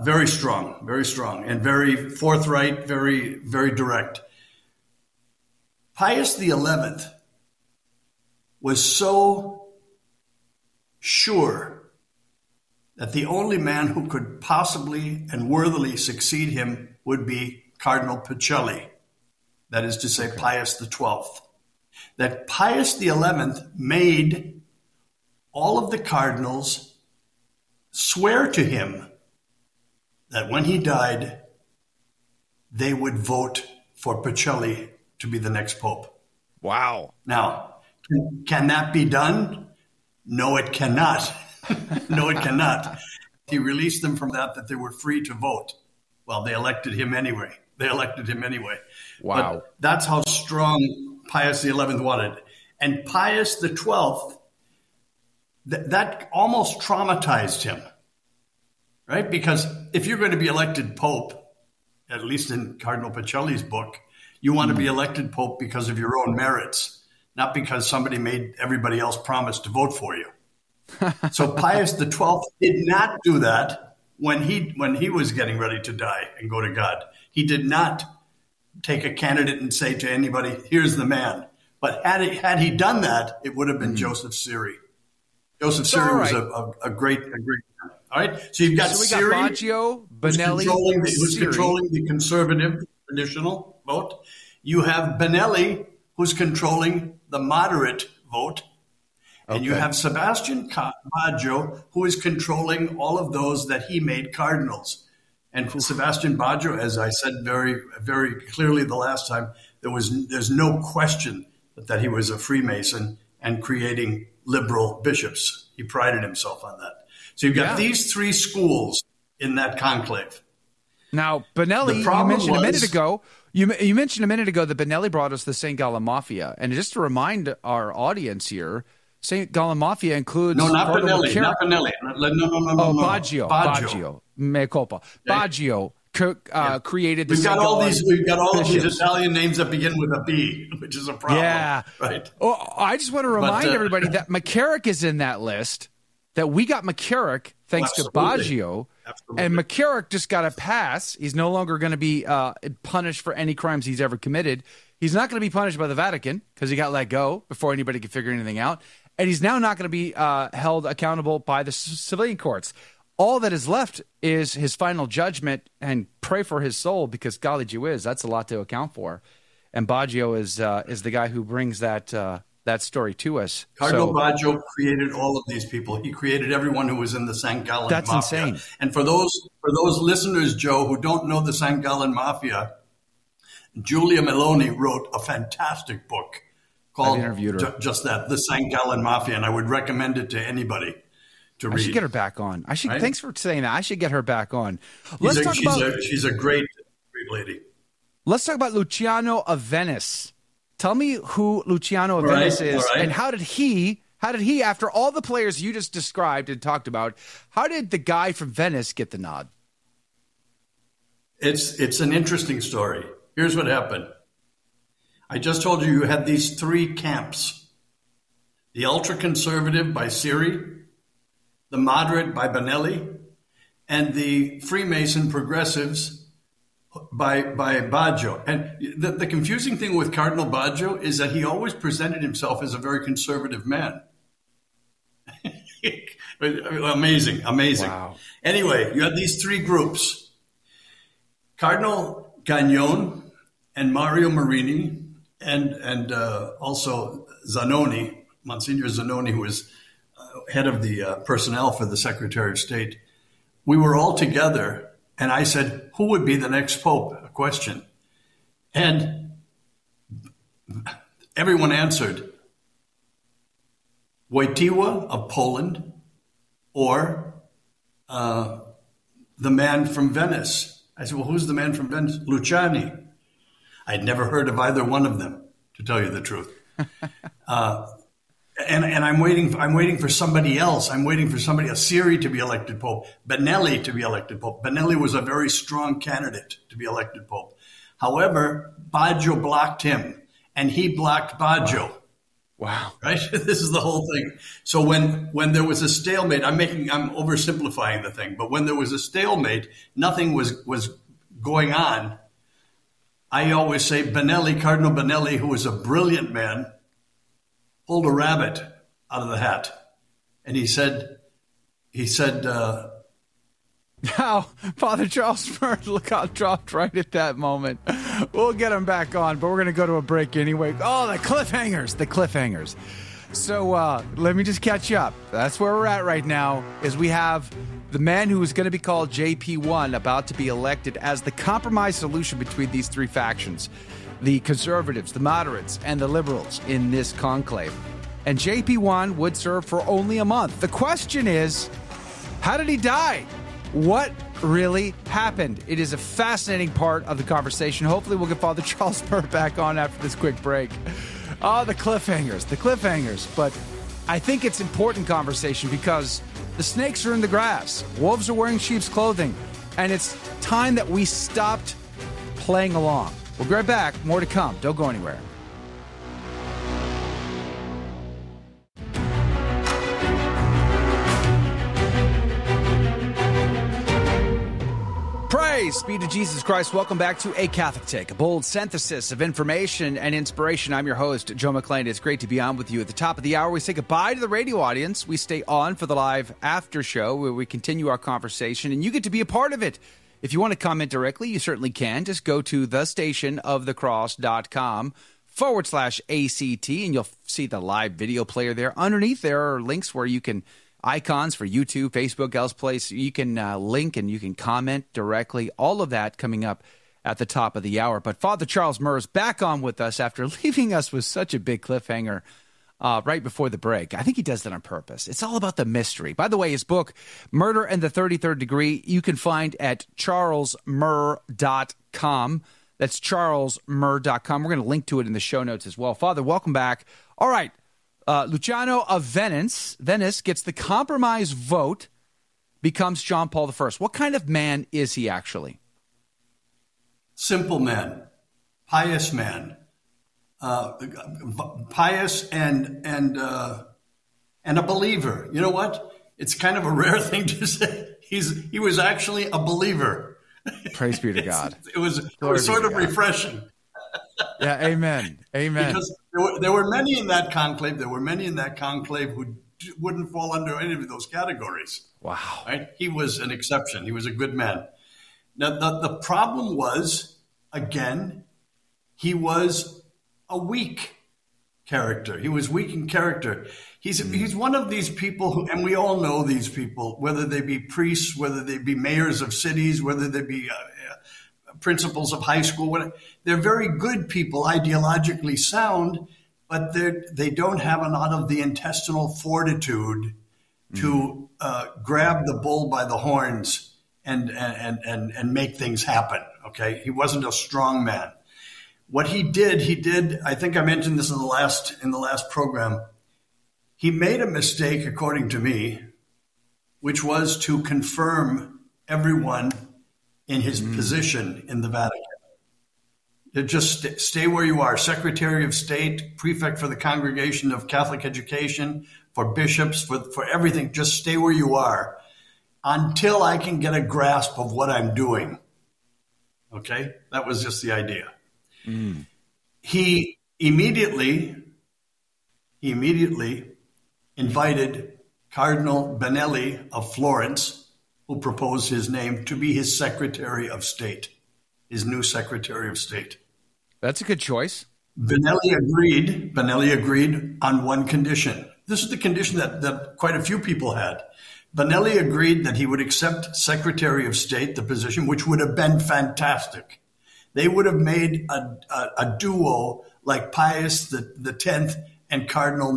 Very strong, and very forthright, very, very direct. Pius XI was so sure that the only man who could possibly and worthily succeed him would be Cardinal Pacelli, that is to say Pius XII. That Pius XI made all of the cardinals swear to him that when he died, they would vote for Pacelli to be the next pope. Wow. Now, can that be done? No, it cannot. No, it cannot. He released them from that they were free to vote. Well, they elected him anyway. Wow. But that's how strong Pius XI wanted. And Pius XII, that almost traumatized him, right? Because if you're going to be elected pope, at least in Cardinal Pacelli's book, you want to be elected pope because of your own merits, not because somebody made everybody else promise to vote for you. So Pius XII did not do that when he was getting ready to die and go to God. He did not take a candidate and say to anybody, here's the man. But had he done that, it would have been Joseph Siri. Joseph Siri was a great man. All right? So you've got Siri, Baggio, Benelli, who's controlling the conservative traditional vote. You have Benelli, who's controlling the moderate vote. And you have Sebastian Baggio, who is controlling all of those that he made cardinals. And for Sebastian Baggio, as I said very, very clearly the last time, there's no question that he was a Freemason and creating liberal bishops. He prided himself on that. So you've got these three schools in that conclave. Now, Benelli, you mentioned a minute ago. You mentioned a minute ago that Benelli brought us the St. Gallen Mafia. And just to remind our audience here, St. Gallen Mafia includes... No, not Benelli. Not Benelli. No. Baggio. Mea culpa. Okay. Baggio created the We've got all these bishops. Italian names that begin with a B, which is a problem. Yeah. Right. Oh, I just want to remind everybody that McCarrick is in that list, that we got McCarrick thanks to Baggio. Absolutely. And McCarrick just got a pass. He's no longer going to be punished for any crimes he's ever committed. He's not going to be punished by the Vatican because he got let go before anybody could figure anything out. And he's now not going to be held accountable by the civilian courts. All that is left is his final judgment, and pray for his soul, because golly gee whiz, that's a lot to account for. And Baggio is the guy who brings that story to us. Cardinal Baggio created all of these people. He created everyone who was in the St. Gallen Mafia. That's insane. And for those listeners, Joe, who don't know the St. Gallen Mafia, Giulia Meloni wrote a fantastic book called just that, the St. Gallen Mafia, and I would recommend it to anybody to read. I should get her back on. Right? Thanks for saying that. I should get her back on. She's a great lady. Let's talk about Luciano of Venice. Tell me who Luciano of Venice is, and how did he, after all the players you just described and talked about, how did the guy from Venice get the nod? It's an interesting story. Here's what happened. I just told you had these three camps. The ultra-conservative by Siri, the moderate by Benelli, and the Freemason progressives by Baggio. And the confusing thing with Cardinal Baggio is that he always presented himself as a very conservative man. Amazing. Wow. Anyway, you had these three groups. Cardinal Gagnon and Mario Marini and also Zanoni, Monsignor Zanoni, who was head of the personnel for the Secretary of State. We were all together, and I said, who would be the next pope? A question. And everyone answered, Wojtyła of Poland or the man from Venice. I said, well, who's the man from Venice? Luciani. I'd never heard of either one of them, to tell you the truth. And I'm waiting for somebody else. I'm waiting for somebody, a Siri to be elected pope, Benelli to be elected pope. Benelli was a very strong candidate to be elected pope. However, Baggio blocked him, and he blocked Baggio. Wow. Right? This is the whole thing. So when there was a stalemate, I'm oversimplifying the thing, but when there was a stalemate, nothing was going on. I always say Cardinal Benelli, who was a brilliant man, pulled a rabbit out of the hat. And he said, Father Charles Murr, look out, dropped right at that moment. We'll get him back on, but we're going to go to a break anyway. Oh, the cliffhangers. So let me just catch you up. That's where we're at right now, is we have the man who is going to be called JP1 about to be elected as the compromise solution between these three factions, the conservatives, the moderates, and the liberals in this conclave. And JP1 would serve for only a month. The question is, how did he die? What really happened? It is a fascinating part of the conversation. Hopefully we'll get Father Charles Murr back on after this quick break. Oh, the cliffhangers. But I think it's important conversation because the snakes are in the grass. Wolves are wearing sheep's clothing. And it's time that we stopped playing along. We'll be right back. More to come. Don't go anywhere. Praise be to Jesus Christ. Welcome back to A Catholic Take, a bold synthesis of information and inspiration. I'm your host, Joe McClain. It's great to be on with you. At the top of the hour, we say goodbye to the radio audience. We stay on for the live after show where we continue our conversation, and you get to be a part of it. If you want to comment directly, you certainly can. Just go to thestationofthecross.com/ACT, and you'll see the live video player there. Underneath, there are links where you can icons for YouTube, Facebook, else place. You can link and you can comment directly. All of that coming up at the top of the hour. But Father Charles Murr is back on with us after leaving us with such a big cliffhanger right before the break. I think he does that on purpose. It's all about the mystery. By the way, his book, Murder and the 33rd Degree, you can find at charlesmurr.com. That's charlesmurr.com. We're going to link to it in the show notes as well. Father, welcome back. All right. Luciano of Venice gets the compromise vote, becomes John Paul I. What kind of man is he actually? Simple man, pious man, pious and a believer. You know what? It's kind of a rare thing to say. He was actually a believer. Praise be to God. It was sort of refreshing. Yeah, amen. Because there were many in that conclave. There were many in that conclave who wouldn't fall under any of those categories. Wow. Right? He was an exception. He was a good man. Now, the problem was, again, he was a weak character. He was weak in character. He's one of these people who, and we all know these people, whether they be priests, whether they be mayors of cities, whether they be principals of high school. They're very good people, ideologically sound, but they don't have a lot of the intestinal fortitude to grab the bull by the horns and make things happen. Okay, he wasn't a strong man. What he did. I think I mentioned this in the last program. He made a mistake, according to me, which was to confirm everyone in his position in the Vatican. You just stay where you are. Secretary of State, prefect for the Congregation of Catholic Education, for bishops, for everything. Just stay where you are until I can get a grasp of what I'm doing. Okay? That was just the idea. He immediately invited Cardinal Benelli of Florence, who proposed his name, to be his Secretary of State, his new Secretary of State. That's a good choice. Benelli agreed on one condition. This is the condition that quite a few people had. Benelli agreed that he would accept Secretary of State, the position, which would have been fantastic. They would have made a duo like Pius the 10th and Cardinal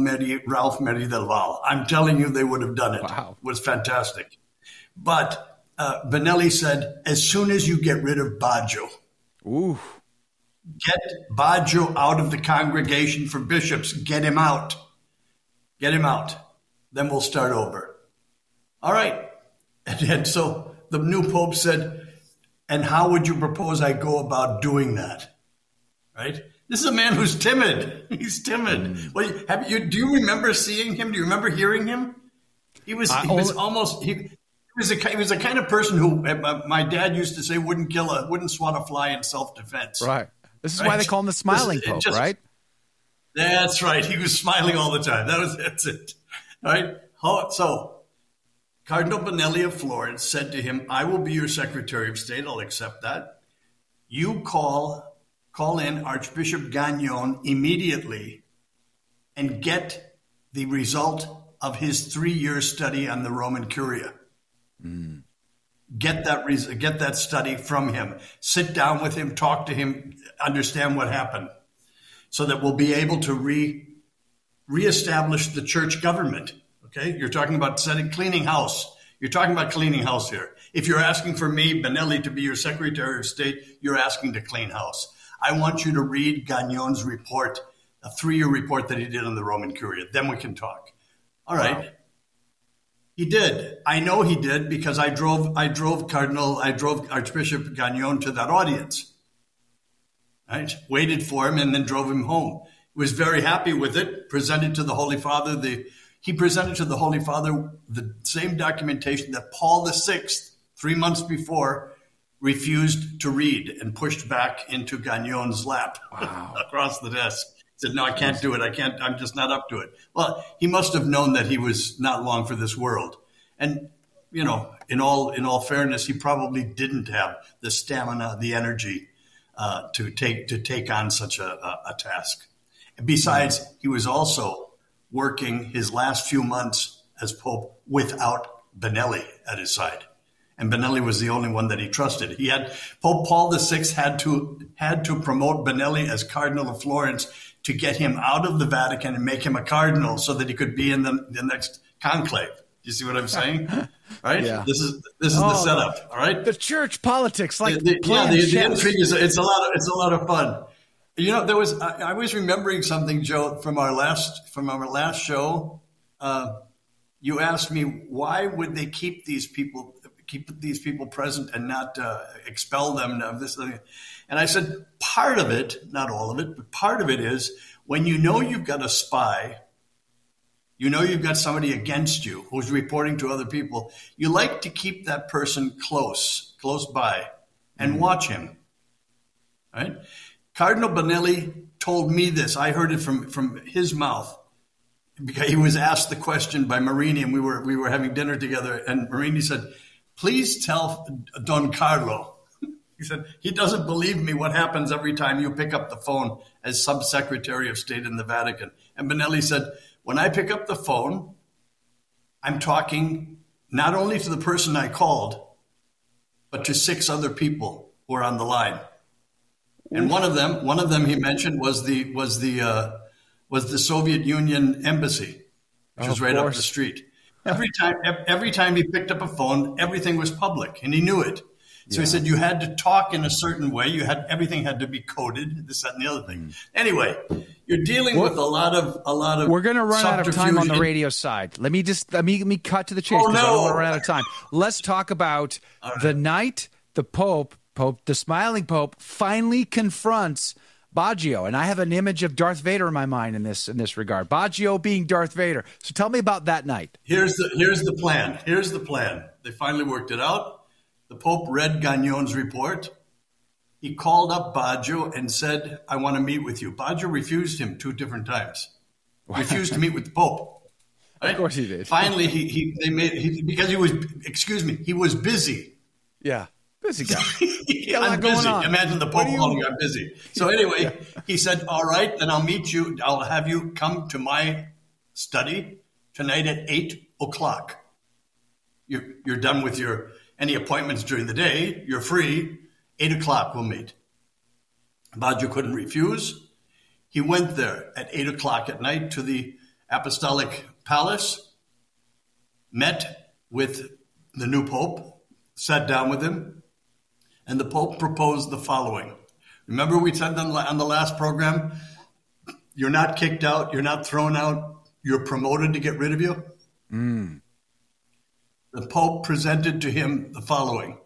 Ralph Meri del Val. I'm telling you, they would have done it. Wow. It was fantastic. But Benelli said, as soon as you get rid of Baggio, get Baggio out of the congregation for bishops, get him out. Then we'll start over. All right. And so the new Pope said, and how would you propose I go about doing that? Right? This is a man who's timid. He's timid. Well, do you remember seeing him? Do you remember hearing him? He was the kind of person who my dad used to say wouldn't swat a fly in self-defense. Right. This is why they call him the smiling Pope, right? That's right. He was smiling all the time. That's it. Right? So Cardinal Benelli of Florence said to him, I will be your Secretary of State. I'll accept that. You call in Archbishop Gagnon immediately and get the result of his 3-year study on the Roman Curia. Get that study from him. Sit down with him, talk to him, understand what happened, so that we'll be able to reestablish the church government. Okay, you're talking about cleaning house. You're talking about cleaning house here. If you're asking for me, Benelli, to be your Secretary of State, you're asking to clean house. I want you to read Gagnon's report, a 3-year report that he did on the Roman Curia. Then we can talk. All right. Wow. He did. I know he did because I drove Archbishop Gagnon to that audience. Right? Waited for him and then drove him home. Was very happy with it. Presented to the Holy Father. He presented to the Holy Father the same documentation that Paul VI, 3 months before, refused to read and pushed back into Gagnon's lap. Wow. Across the desk. Said, no, I can't do it. I'm just not up to it. Well, he must have known that he was not long for this world. And, in all fairness, he probably didn't have the stamina, the energy to take on such a task. And besides, he was also working his last few months as Pope without Benelli at his side. And Benelli was the only one that he trusted. Pope Paul VI had to promote Benelli as Cardinal of Florence to get him out of the Vatican and make him a cardinal so that he could be in the next conclave. Do you see what I'm saying? Right? Yeah. This is the setup. All right. The church politics, like the intrigue is it's a lot of fun. I was remembering something, Joe, from our last show. You asked me, why would they keep these people present and not expel them of this thing? And I said, part of it, not all of it, but part of it is when you've got a spy, you've got somebody against you who's reporting to other people, you like to keep that person close by and watch him, right? Cardinal Benelli told me this. I heard it from his mouth because he was asked the question by Marini, and we were having dinner together, and Marini said, please tell Don Carlo. He said, he doesn't believe me what happens every time you pick up the phone as Sub-Secretary of State in the Vatican. And Benelli said, when I pick up the phone, I'm talking not only to the person I called, but to 6 other people who are on the line. And one of them he mentioned was the Soviet Union embassy, which was right up the street. Every time he picked up a phone, everything was public, and he knew it. So he said you had to talk in a certain way. Everything had to be coded, this, that, and the other thing. Anyway, you're dealing with a lot of. We're going to run out of time on the radio side. Let me cut to the chase because I don't want to run out of time. Let's talk about the night the Pope, the smiling Pope, finally confronts Baggio, and I have an image of Darth Vader in my mind in this regard. Baggio being Darth Vader. So tell me about that night. Here's the plan. They finally worked it out. The Pope read Gagnon's report. He called up Baggio and said, I want to meet with you. Baggio refused him 2 different times. Refused to meet with the Pope. Right? Of course he did. Finally, because he was busy. Yeah. Busy guy. I'm busy. Imagine the Pope calling I'm busy. So anyway, he said, all right, then I'll meet you. I'll have you come to my study tonight at 8:00. You're done with any appointments during the day. You're free. 8:00 we'll meet. Baggio couldn't refuse. He went there at 8:00 at night to the Apostolic Palace, met with the new Pope, sat down with him, and the Pope proposed the following. Remember we said on the last program, you're not kicked out, you're not thrown out, you're promoted to get rid of you? The Pope presented to him the following.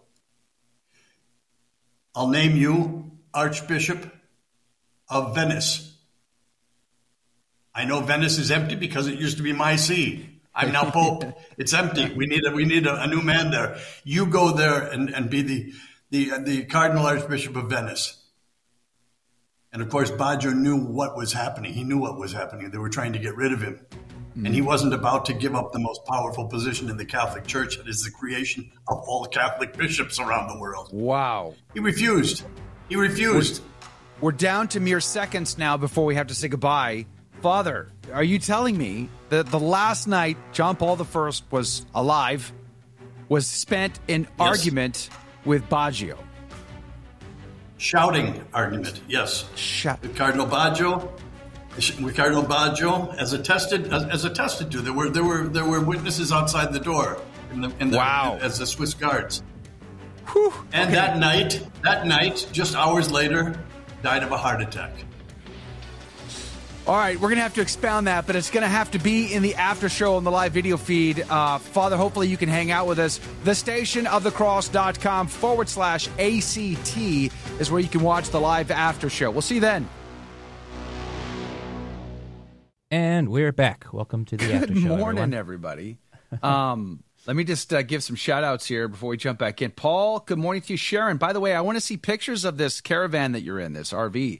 I'll name you Archbishop of Venice. I know Venice is empty because it used to be my see. I'm now Pope. It's empty. We need a new man there. You go there and be the Cardinal Archbishop of Venice. And of course, Baggio knew what was happening. He knew what was happening. They were trying to get rid of him. And he wasn't about to give up the most powerful position in the Catholic Church. That is the creation of all Catholic bishops around the world. Wow. He refused. We're down to mere seconds now before we have to say goodbye. Father, are you telling me that the last night John Paul I was alive was spent in argument with Baggio? Shouting argument, yes. With Cardinal Baggio, as attested to. There were witnesses outside the door as the Swiss guards. Whew. And that night, just hours later, died of a heart attack. All right, we're going to have to expound that, but it's going to have to be in the after show on the live video feed. Father, hopefully you can hang out with us. thestationofthecross.com/ACT is where you can watch the live after show. We'll see you then. And we're back. Welcome to the after show. Good morning, everyone. everybody. Let me just give some shout-outs here before we jump back in. Paul, good morning to you. Sharon, by the way, I want to see pictures of this caravan that you're in, this RV.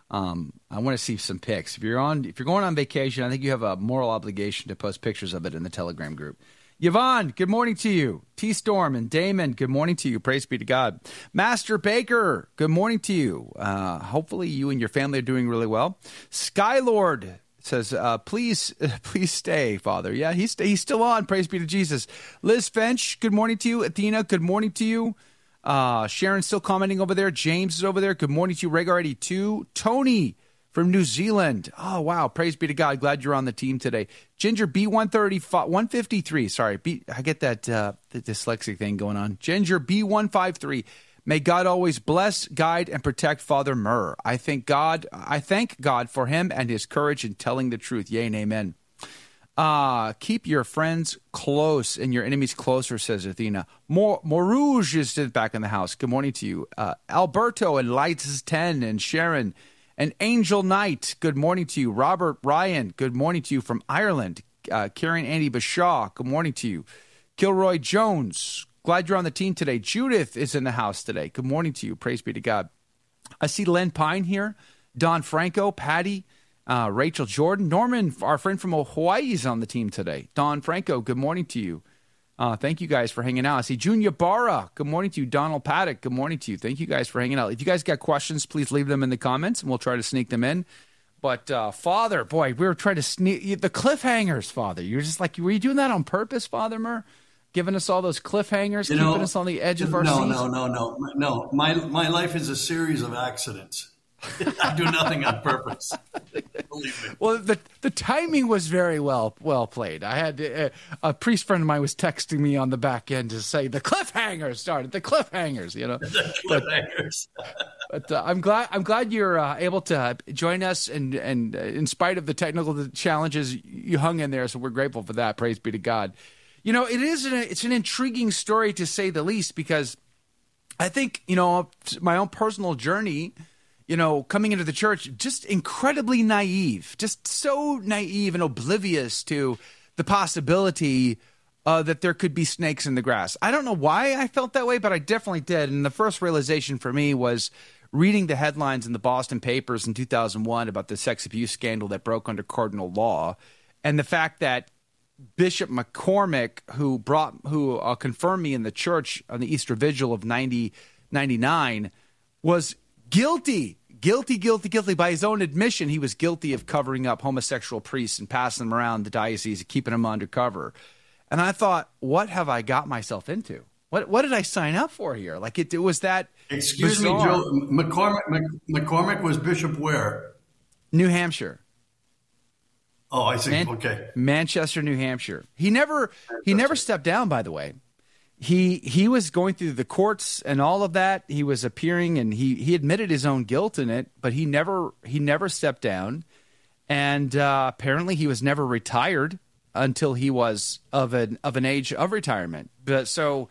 I want to see some pics. If you're going on vacation, I think you have a moral obligation to post pictures of it in the Telegram group. Yvonne, good morning to you. T-Storm and Damon, good morning to you. Praise be to God. Master Baker, good morning to you. Hopefully you and your family are doing really well. Skylord says, please stay, Father. Yeah, he's still on. Praise be to Jesus. Liz Finch, good morning to you. Athena, good morning to you. Sharon's still commenting over there. James is over there. Good morning to you. Reg82. Tony from New Zealand. Oh, wow. Praise be to God. Glad you're on the team today. Ginger B153. Sorry. I get that the dyslexic thing going on. Ginger B153. May God always bless, guide, and protect Father Murr. I thank God for him and his courage in telling the truth. Yea and amen. Keep your friends close and your enemies closer, says Athena. Morouge is back in the house. Good morning to you. Alberto and Lights 10 and Sharon and Angel Knight. Good morning to you. Robert Ryan. Good morning to you from Ireland. Karen Andy Bashaw. Good morning to you. Kilroy Jones. Glad you're on the team today. Judith is in the house today. Good morning to you. Praise be to God. I see Len Pine here. Don Franco, Patty, Rachel Jordan. Norman, our friend from Hawaii, is on the team today. Don Franco, good morning to you. Thank you guys for hanging out. I see Junior Barra. Good morning to you. Donald Paddock, good morning to you. Thank you guys for hanging out. If you guys got questions, please leave them in the comments, and we'll try to sneak them in. But, Father, boy, we were trying to sneak the cliffhangers, Father. You're just like, were you doing that on purpose, Father Murr? Giving us all those cliffhangers, keeping us on the edge of our seats? No. My life is a series of accidents. I do nothing on purpose. Believe me. Well, the timing was very well played. I had a priest friend of mine was texting me on the back end to say the cliffhangers started. The cliffhangers, The cliffhangers. But I'm glad you're able to join us, and in spite of the technical challenges, you hung in there. So we're grateful for that. Praise be to God. It's an intriguing story to say the least, because I think, my own personal journey, coming into the church, just incredibly naive, just so naive and oblivious to the possibility that there could be snakes in the grass. I don't know why I felt that way, but I definitely did. And the first realization for me was reading the headlines in the Boston papers in 2001 about the sex abuse scandal that broke under cardinal law, and the fact that Bishop McCormick, who confirmed me in the church on the Easter Vigil of 99, was guilty by his own admission. He was guilty of covering up homosexual priests and passing them around the diocese and keeping them undercover. And I thought, what have I got myself into? What did I sign up for here? Like it was that. Excuse me, Joe. McCormick was bishop where? New Hampshire. Oh, I see. Okay. Manchester, New Hampshire. He never stepped down, by the way. He was going through the courts and all of that. He was appearing, and he admitted his own guilt in it, but he never stepped down. And apparently he was never retired until he was of an age of retirement. But so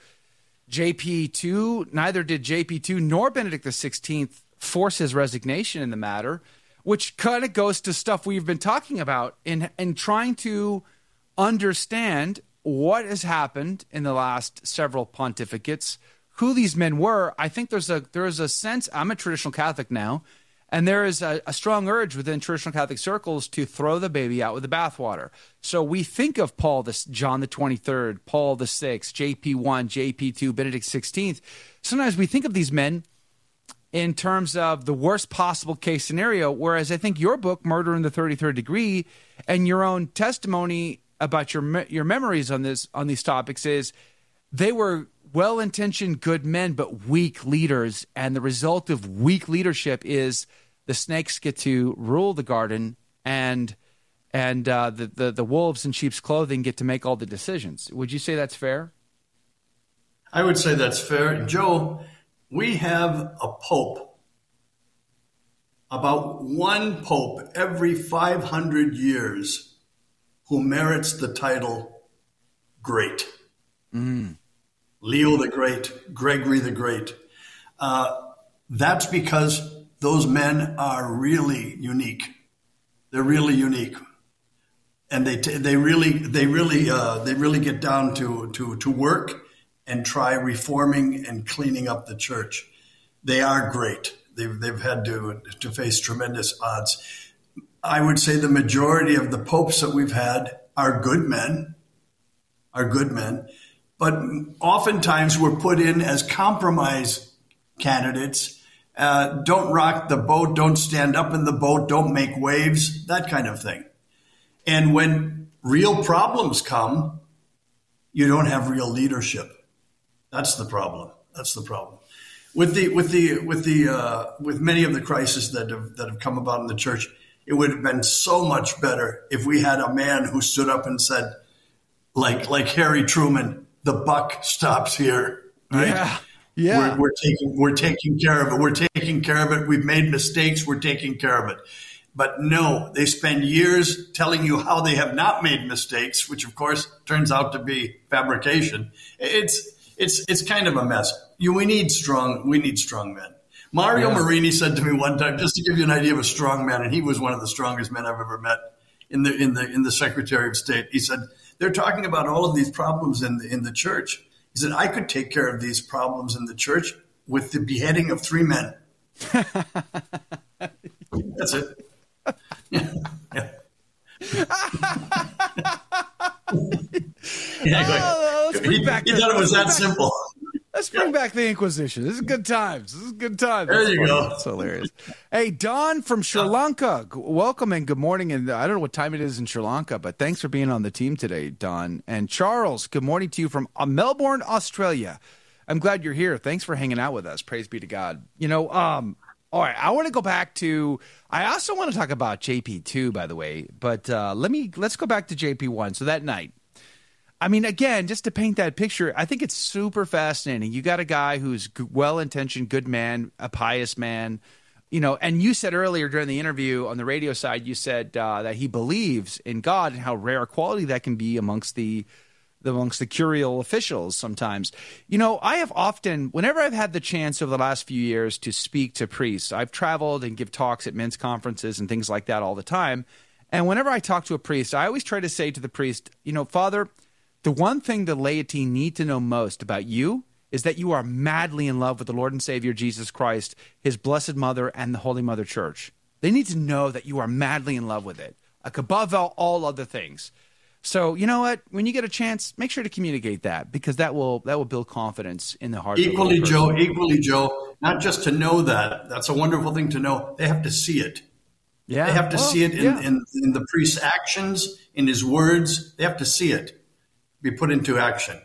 JP2, neither did JP2 nor Benedict XVI force his resignation in the matter, which kind of goes to stuff we've been talking about in trying to understand what has happened in the last several pontificates, who these men were. I think there is a sense, I'm a traditional Catholic now, and there is a strong urge within traditional Catholic circles to throw the baby out with the bathwater. So we think of John the 23rd, Paul the 6th, JP1, JP2, Benedict XVI. Sometimes we think of these men in terms of the worst possible case scenario, whereas I think your book, Murder in the 33rd Degree, and your own testimony about your memories on these topics is they were well-intentioned good men but weak leaders, and the result of weak leadership is the snakes get to rule the garden, and the wolves in sheep's clothing get to make all the decisions. Would you say that's fair? I would say that's fair. Joe, we have a pope, about one pope every 500 years who merits the title Great. Leo the Great, Gregory the Great. That's because those men are really unique. They're really unique, and they really get down to work and try reforming and cleaning up the church. They are great. They've had to face tremendous odds. I would say the majority of the popes that we've had are good men, but oftentimes we're put in as compromise candidates. Don't rock the boat, don't stand up in the boat, don't make waves, that kind of thing. And when real problems come, you don't have real leadership. That's the problem. With many of the crises that have come about in the church, it would have been so much better if we had a man who stood up and said, like Harry Truman, the buck stops here. Right? Yeah. We're taking care of it. We're taking care of it. We've made mistakes. We're taking care of it. But no, they spend years telling you how they have not made mistakes, which of course turns out to be fabrication. It's kind of a mess. We need strong men. Mario Marini said to me one time, just to give you an idea of a strong man, and he was one of the strongest men I've ever met in the Secretary of State. He said, they're talking about all of these problems in the church. He said, I could take care of these problems in the church with the beheading of 3 men. That's it. Yeah. He thought it was that simple. Let's bring back the Inquisition. This is good times. There you go. That's hilarious. Hey, Don from Sri Lanka, welcome and good morning. And I don't know what time it is in Sri Lanka, but thanks for being on the team today, Don. And Charles, good morning to you from Melbourne, Australia. I'm glad you're here. Thanks for hanging out with us. Praise be to God. All right, I want to go back to. I also want to talk about JP2, by the way, but let's go back to JP1. So that night. I mean, again, just to paint that picture, I think it's super fascinating. You got a guy who's well-intentioned, good man, a pious man, and you said earlier during the interview on the radio side, you said that he believes in God and how rare a quality that can be amongst the curial officials sometimes. I have often, whenever I've had the chance over the last few years to speak to priests, I've traveled and give talks at men's conferences and things like that all the time. And whenever I talk to a priest, I always try to say to the priest, Father, the one thing the laity need to know most about you is that you are madly in love with the Lord and Savior Jesus Christ, his Blessed Mother, and the Holy Mother Church. They need to know that you are madly in love with it, above all other things. So, you know what? When you get a chance, make sure to communicate that, because that will build confidence in the heart. Equally, Joe, not just to know that. That's a wonderful thing to know. They have to see it. Yeah. They have to see it in the priest's actions, in his words. They have to see it be put into action.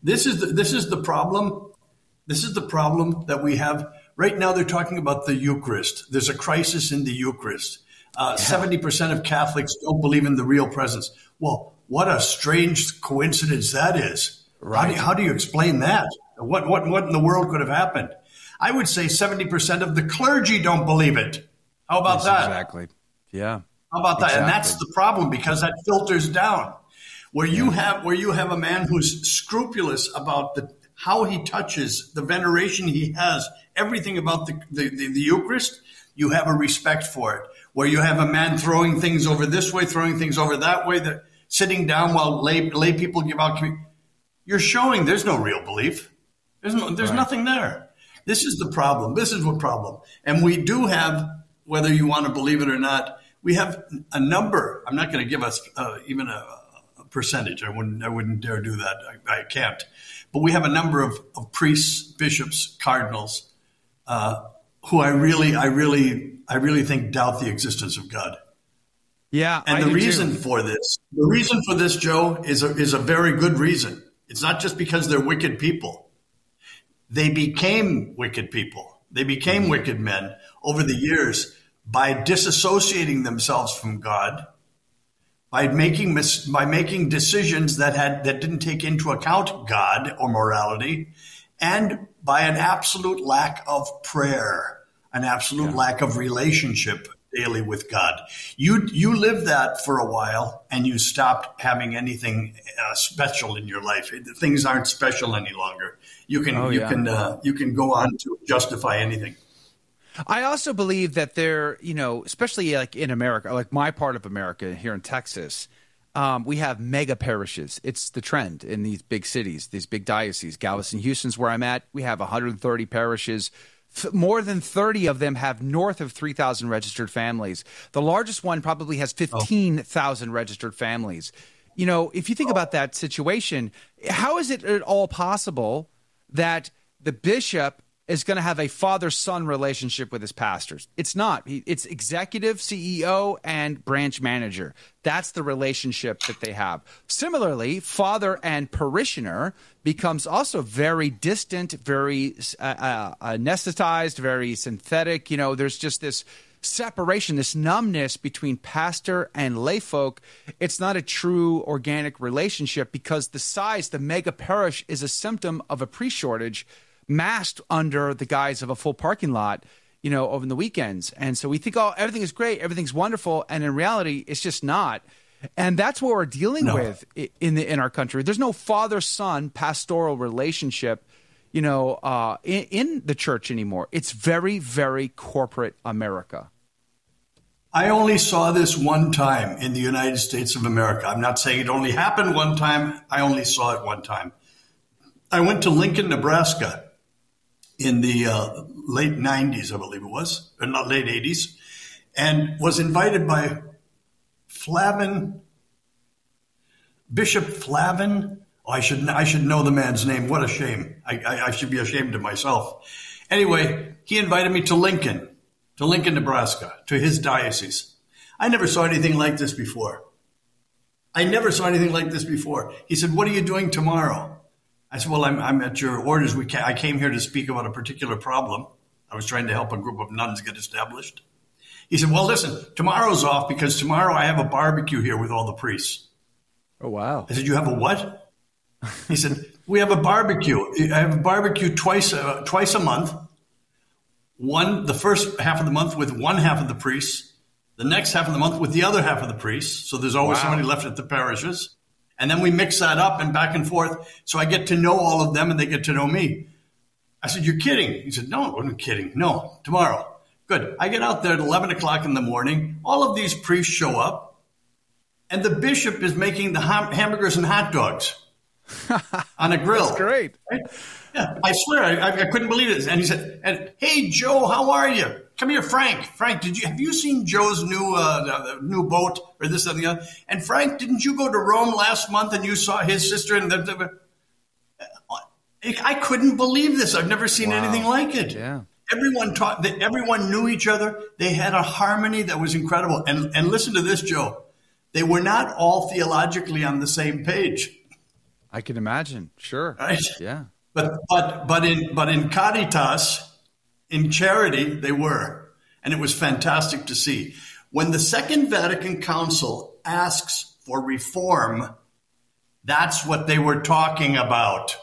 This is the problem. This is the problem that we have right now. They're talking about the Eucharist. There's a crisis in the Eucharist. 70% of Catholics don't believe in the real presence. Well, what a strange coincidence that is. Right. How do you explain that? What in the world could have happened? I would say 70% of the clergy don't believe it. How about that? Exactly. Yeah. How about that? Exactly. And that's the problem, because that filters down. Where you have a man who's scrupulous about how he touches, the veneration he has, everything about the Eucharist, you have a respect for it. Where you have a man throwing things over this way, throwing things over that way, sitting down while lay people give out communion, you're showing there's no real belief. There's nothing there. This is the problem. This is the problem. And we do have, whether you want to believe it or not, we have a number. I'm not going to give us even a percentage. I wouldn't dare do that. I can't. But we have a number of priests, bishops, cardinals who I really think doubt the existence of God. Yeah, and the reason for this, Joe, is a very good reason. It's not just because they're wicked people. They became wicked people. They became wicked men over the years by disassociating themselves from God, by making decisions that didn't take into account God or morality, and by an absolute lack of prayer, an absolute lack of relationship daily with God. You lived that for a while, and you stopped having anything special in your life. Things aren't special any longer. You can go on to justify anything. I also believe that there, especially like in America, like my part of America here in Texas, we have mega parishes. It's the trend in these big cities, these big dioceses. Galveston, Houston's where I'm at. We have 130 parishes. More than 30 of them have north of 3,000 registered families. The largest one probably has 15,000 registered families. If you think about that situation, how is it at all possible that the bishop is going to have a father-son relationship with his pastors? It's not. It's executive, CEO, and branch manager. That's the relationship that they have. Similarly, father and parishioner becomes also very distant, very anesthetized, very synthetic. There's just this separation, this numbness between pastor and layfolk. It's not a true organic relationship because the mega parish is a symptom of a priest shortage masked under the guise of a full parking lot, over the weekends. And so we think, everything is great, everything's wonderful. And in reality, it's just not. And that's what we're dealing with in our country. There's no father-son pastoral relationship, in the church anymore. It's very, very corporate America. I only saw this one time in the United States of America. I'm not saying it only happened one time. I only saw it one time. I went to Lincoln, Nebraska in the late 90s, I believe it was, or not late 80s, and was invited by Bishop Flavin. Oh, I should know the man's name. What a shame. I should be ashamed of myself. Anyway, he invited me to Lincoln, Nebraska, to his diocese. I never saw anything like this before. He said, "What are you doing tomorrow?" I said, "Well, I'm at your orders. I came here to speak about a particular problem. I was trying to help a group of nuns get established." He said, "Well, listen, tomorrow's off because tomorrow I have a barbecue here with all the priests." Oh, wow. I said, "You have a what?" He said, "We have a barbecue. I have a barbecue twice a month. The first half of the month with one half of the priests, the next half of the month with the other half of the priests. So there's always somebody left at the parishes. And then we mix that up and back and forth. So I get to know all of them and they get to know me." I said, "You're kidding." He said, "No, I'm not kidding. No, tomorrow." Good. I get out there at 11 o'clock in the morning. All of these priests show up. And the bishop is making the hamburgers and hot dogs on a grill. That's great. Right? Yeah, I swear, I couldn't believe it. And he said, "Hey, Joe, how are you? Come here, Frank. Frank, have you seen Joe's new boat or this and the other? And Frank, didn't you go to Rome last month and you saw his sister?" And I couldn't believe this. I've never seen anything like it. Yeah. Everyone knew each other. They had a harmony that was incredible. And listen to this, Joe. They were not all theologically on the same page. I can imagine. Sure. Right? Yeah. But in Caritas, in charity, they were. And it was fantastic to see. When the Second Vatican Council asks for reform, that's what they were talking about.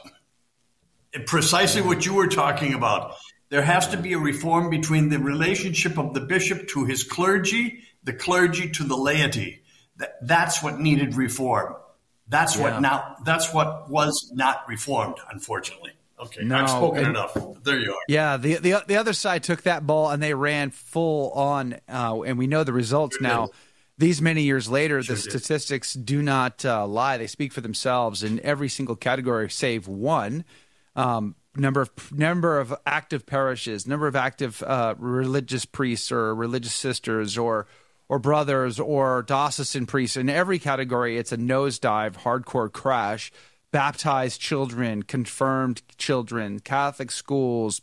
Precisely what you were talking about. There has to be a reform between the relationship of the bishop to his clergy, the clergy to the laity. That's what needed reform. That's what was not reformed, unfortunately. Okay, no, I've spoken enough. There you are. Yeah, the other side took that ball and they ran full on, and we know the results now. These many years later, the statistics do not lie. They speak for themselves in every single category save one. Number of active parishes, number of active religious priests or religious sisters or brothers or diocesan priests. In every category, it's a nosedive, hardcore crash. Baptized children, confirmed children, Catholic schools,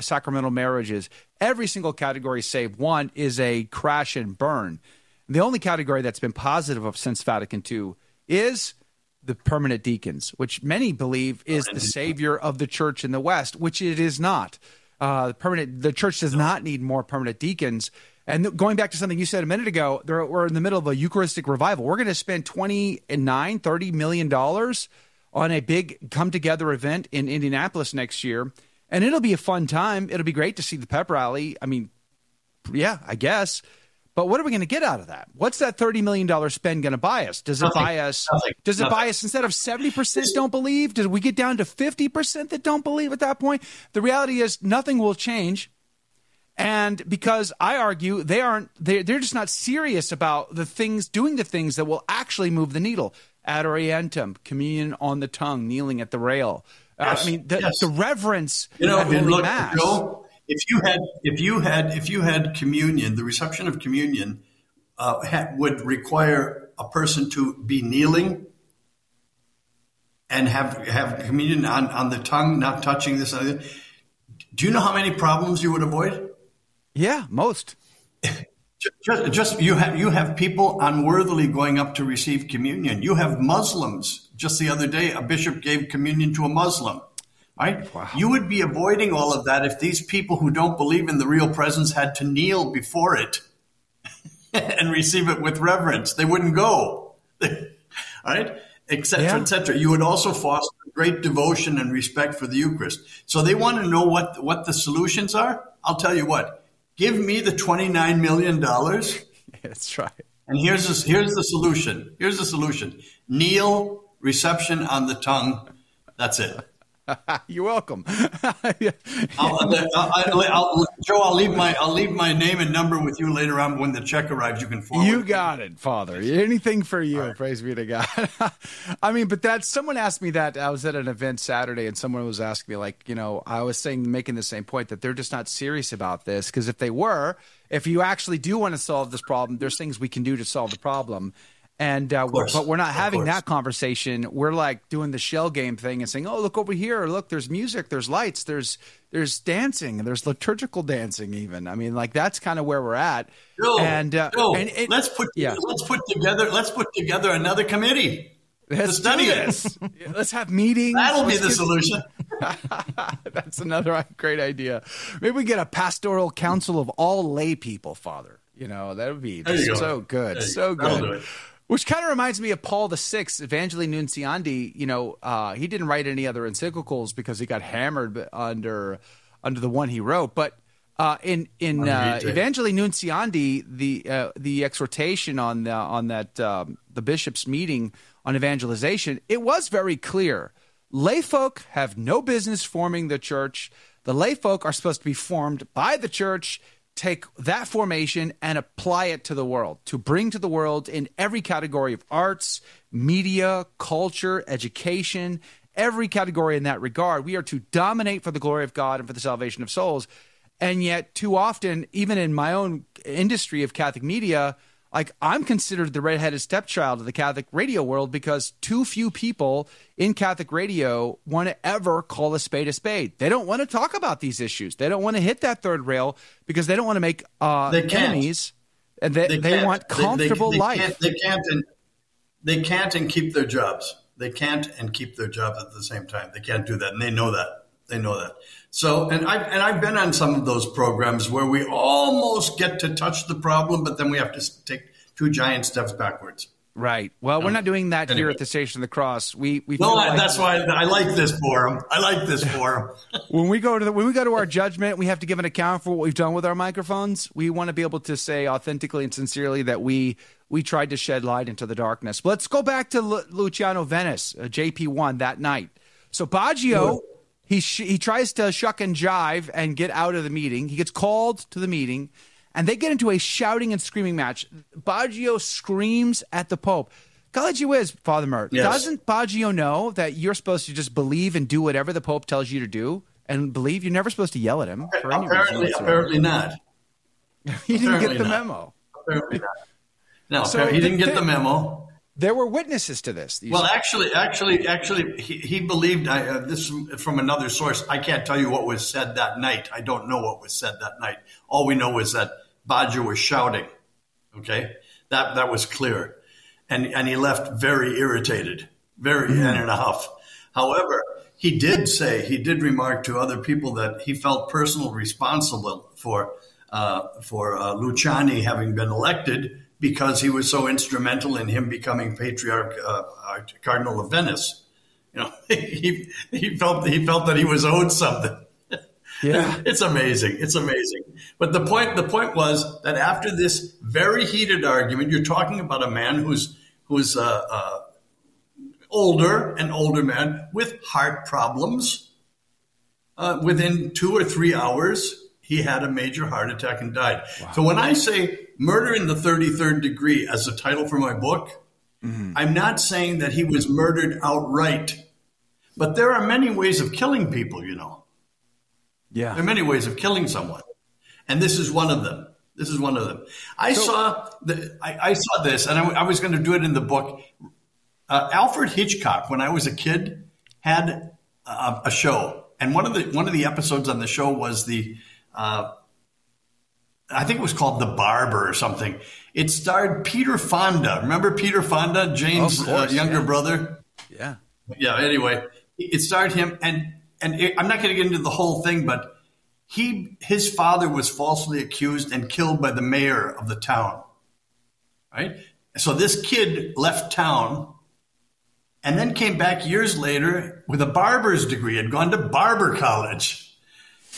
sacramental marriages. Every single category save one is a crash and burn. The only category that's been positive of since Vatican II is the permanent deacons, which many believe is the savior of the church in the West, which it is not. The church does not need more permanent deacons. And going back to something you said a minute ago, we're in the middle of a Eucharistic revival. We're going to spend $30 million on a big come-together event in Indianapolis next year, and it'll be a fun time. It'll be great to see the pep rally. I mean, yeah, I guess. But what are we going to get out of that? What's that $30 million spend going to buy us? Does it buy us? Does it buy us instead of 70% don't believe? Did we get down to 50% that don't believe at that point? The reality is nothing will change. And because I argue they're just not serious about doing the things that will actually move the needle. Ad orientem, communion on the tongue, kneeling at the rail. Yes, the reverence. Look, Mass. Joe, if you had communion, the reception of communion would require a person to be kneeling and have communion on the tongue, not touching this. Do you know how many problems you would avoid? Yeah, most. Just you have people unworthily going up to receive communion. You have Muslims. Just the other day, a bishop gave communion to a Muslim. Right? Wow. You would be avoiding all of that if these people who don't believe in the real presence had to kneel before it and receive it with reverence. They wouldn't go. Right? Et cetera, et cetera. You would also foster great devotion and respect for the Eucharist. So they want to know what the solutions are. I'll tell you what. Give me the $29 million. That's right. And here's the solution. Here's the solution. Kneel, reception on the tongue. That's it. You're welcome. Joe, I'll leave my name and number with you later on when the check arrives. You can forward. You got it, Father. Anything for you. Right. Praise be to God. I mean, but someone asked me that. I was at an event Saturday, and someone was asking me, I was making the same point that they're just not serious about this, because if they were, if you actually do want to solve this problem, there's things we can do to solve the problem. And but we're not having that conversation. We're like doing the shell game thing and saying, "Oh, look over here! Look, there's music, there's lights, there's dancing, and there's liturgical dancing." Even that's kind of where we're at. Let's put together another committee to study this. Let's have meetings. That'll be the solution. That's another great idea. Maybe we get a pastoral council of all lay people, Father. That would be so good, so good. Which kind of reminds me of Paul VI, Evangelii Nunciandi. He didn't write any other encyclicals because he got hammered under the one he wrote. But in Evangelii Nunciandi, the exhortation on the bishop's meeting on evangelization, it was very clear. Layfolk have no business forming the church. The layfolk are supposed to be formed by the church. Take that formation and apply it to the world, to bring to the world in every category of arts, media, culture, education, every category in that regard. We are to dominate for the glory of God and for the salvation of souls. And yet too often, even in my own industry of Catholic media, I'm considered the redheaded stepchild of the Catholic radio world because too few people in Catholic radio want to ever call a spade a spade. They don't want to talk about these issues. They don't want to hit that third rail because they don't want to make enemies. And they want comfortable life. They can't and keep their jobs. They can't and keep their jobs at the same time. They can't do that, and they know that. They know that. So, and I've been on some of those programs where we almost get to touch the problem, but then we have to take two giant steps backwards. Right. Well, we're not doing that here at the Station of the Cross. That's why I like this forum. When we go to our judgment, we have to give an account for what we've done with our microphones. We want to be able to say authentically and sincerely that we tried to shed light into the darkness. But let's go back to Luciano Venice, JP1 that night. So Baggio. He tries to shuck and jive and get out of the meeting. He gets called to the meeting, and they get into a shouting and screaming match. Baggio screams at the Pope. College you is, Father Murr. Yes. Doesn't Baggio know that you're supposed to just believe and do whatever the Pope tells you to do and believe? You're never supposed to yell at him. For any reason. Apparently not. He didn't get the memo. Apparently not. No, so he didn't get the memo. There were witnesses to this. Well, actually, he believed this from another source. I can't tell you what was said that night. I don't know what was said that night. All we know is that Baggio was shouting. Okay, that was clear, and he left very irritated, very in a huff. However, he did remark to other people that he felt personally responsible for Luciani having been elected, because he was so instrumental in him becoming Patriarch Cardinal of Venice. You know, he felt that he was owed something. Yeah, it's amazing. It's amazing. But the point was that after this very heated argument, you're talking about a man who's an older man with heart problems. Within 2 or 3 hours, he had a major heart attack and died. Wow. So when I say Murder in the 33rd Degree as the title for my book, I'm not saying that he was murdered outright. But there are many ways of killing people, you know. Yeah. There are many ways of killing someone. And this is one of them. I saw this, and I was going to do it in the book. Alfred Hitchcock, when I was a kid, had a show. And one of the episodes on the show was I think it was called The Barber or something. It starred Peter Fonda. Remember Peter Fonda, Jane's younger brother? Yeah. Yeah, anyway, it starred him. And I'm not going to get into the whole thing, but his father was falsely accused and killed by the mayor of the town. Right? So this kid left town and then came back years later with a barber's degree, had gone to barber college.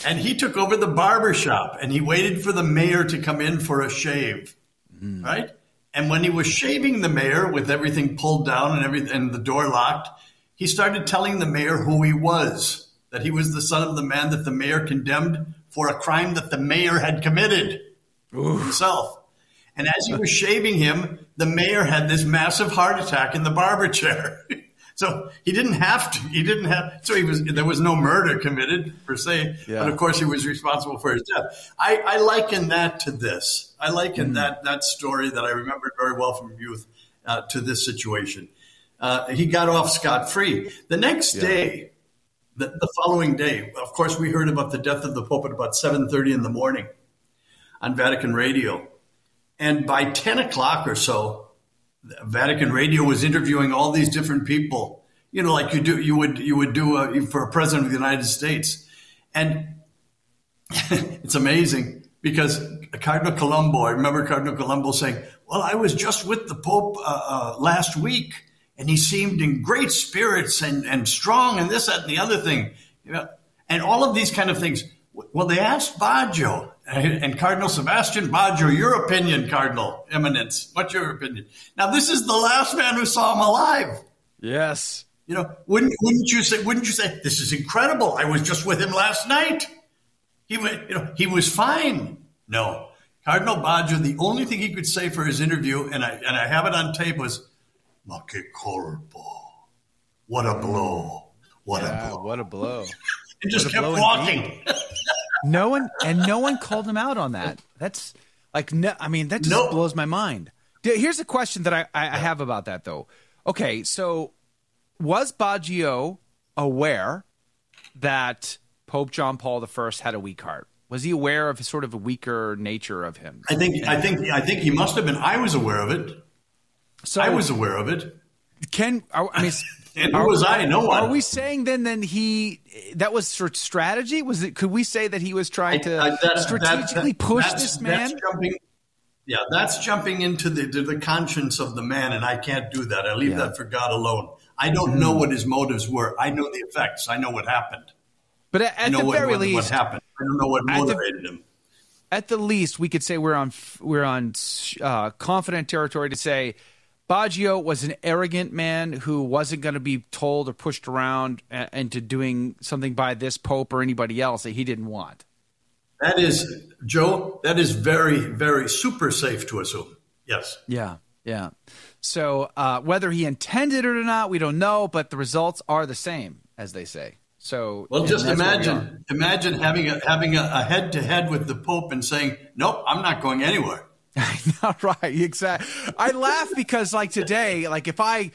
And he took over the barber shop, and he waited for the mayor to come in for a shave, right? And when he was shaving the mayor with everything pulled down and the door locked, he started telling the mayor who he was, that he was the son of the man that the mayor condemned for a crime that the mayor had committed himself. And as he was shaving him, the mayor had this massive heart attack in the barber chair. So he didn't have to. So there was no murder committed per se, but of course he was responsible for his death. I liken that to this. I liken that story that I remembered very well from youth to this situation. He got off scot-free. The next day, the following day, of course, we heard about the death of the Pope at about 7:30 in the morning on Vatican Radio, and by 10 o'clock or so, Vatican Radio was interviewing all these different people, you know, like you would do for a president of the United States. And it's amazing because Cardinal Colombo, I remember Cardinal Colombo saying, well, I was just with the Pope last week and he seemed in great spirits and strong and this, that, and the other thing, you know, and all of these kind of things. Well, they asked Baggio and Cardinal Sebastian Baggio, your opinion, Cardinal Eminence. What's your opinion? Now, this is the last man who saw him alive. Yes. You know, wouldn't you say, this is incredible. I was just with him last night. He was fine. No. Cardinal Baggio, the only thing he could say for his interview, and I have it on tape, was, ma che colpo. What a blow. What a blow. What a blow. And just kept walking. No one called him out on that. That's like, no, I mean, that just blows my mind. Here's a question that I have about that, though. Okay, so was Baggio aware that Pope John Paul I had a weak heart? Was he aware of sort of a weaker nature of him? I think he must have been. I was aware of it. So I was aware of it. And who was I? No one. Are we saying then that was sort of strategy? Was it? Could we say that he was trying to strategically push this man? That's jumping into the conscience of the man, and I can't do that. I leave that for God alone. I don't know what his motives were. I know the effects. I know what happened. But at the very least, what happened. I don't know what motivated him. At the least, we could say we're on confident territory to say Baggio was an arrogant man who wasn't going to be told or pushed around into doing something by this pope or anybody else that he didn't want. That is, Joe, that is very, very super safe to assume. Yes. Yeah. Yeah. So whether he intended it or not, we don't know, but the results are the same, as they say. So, well, just imagine having a head-to-head with the Pope and saying, nope, I'm not going anywhere. I know, right? Exactly. I laugh because, like today, like if I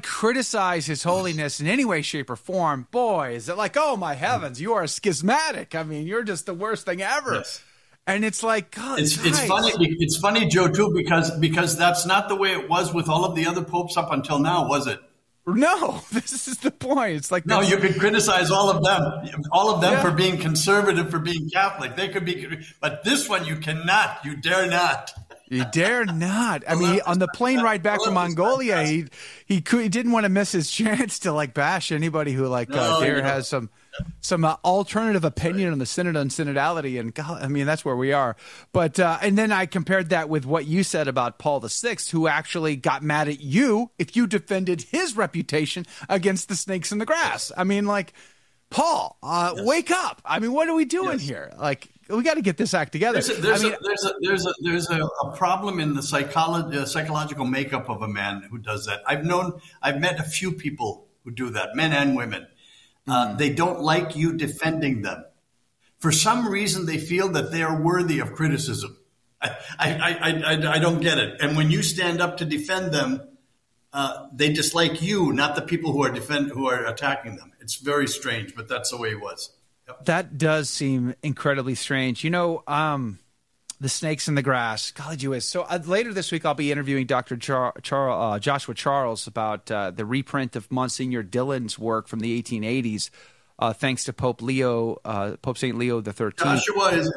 criticize His Holiness in any way, shape, or form, boy, is it like, oh my heavens, you are schismatic. I mean, you're just the worst thing ever. Yes. And it's like, God, it's funny. It's funny, Joe, too, because that's not the way it was with all of the other popes up until now, was it? No, this is the point. It's like, no, you could criticize all of them for being conservative, for being Catholic. They could be, but this one you cannot. You dare not. You dare not. I mean, on the plane ride back from Mongolia, he didn't want to miss his chance to like bash anybody who has some alternative opinion on the synod and synodality. And God, I mean, that's where we are. But and then I compared that with what you said about Paul VI, who actually got mad at you if you defended his reputation against the snakes in the grass. I mean, like, Paul, wake up. I mean, what are we doing here? Like, we got to get this act together. There's a problem in the psychological makeup of a man who does that. I've met a few people who do that, men and women. They don't like you defending them. For some reason, they feel that they are worthy of criticism. I don't get it. And when you stand up to defend them, they dislike you, not the people who are attacking them. It's very strange, but that's the way it was. Yep. That does seem incredibly strange. You know, the snakes in the grass. Golly gee. So later this week, I'll be interviewing Dr. Joshua Charles about the reprint of Monsignor Dillon's work from the 1880s, thanks to Pope St. Leo XIII.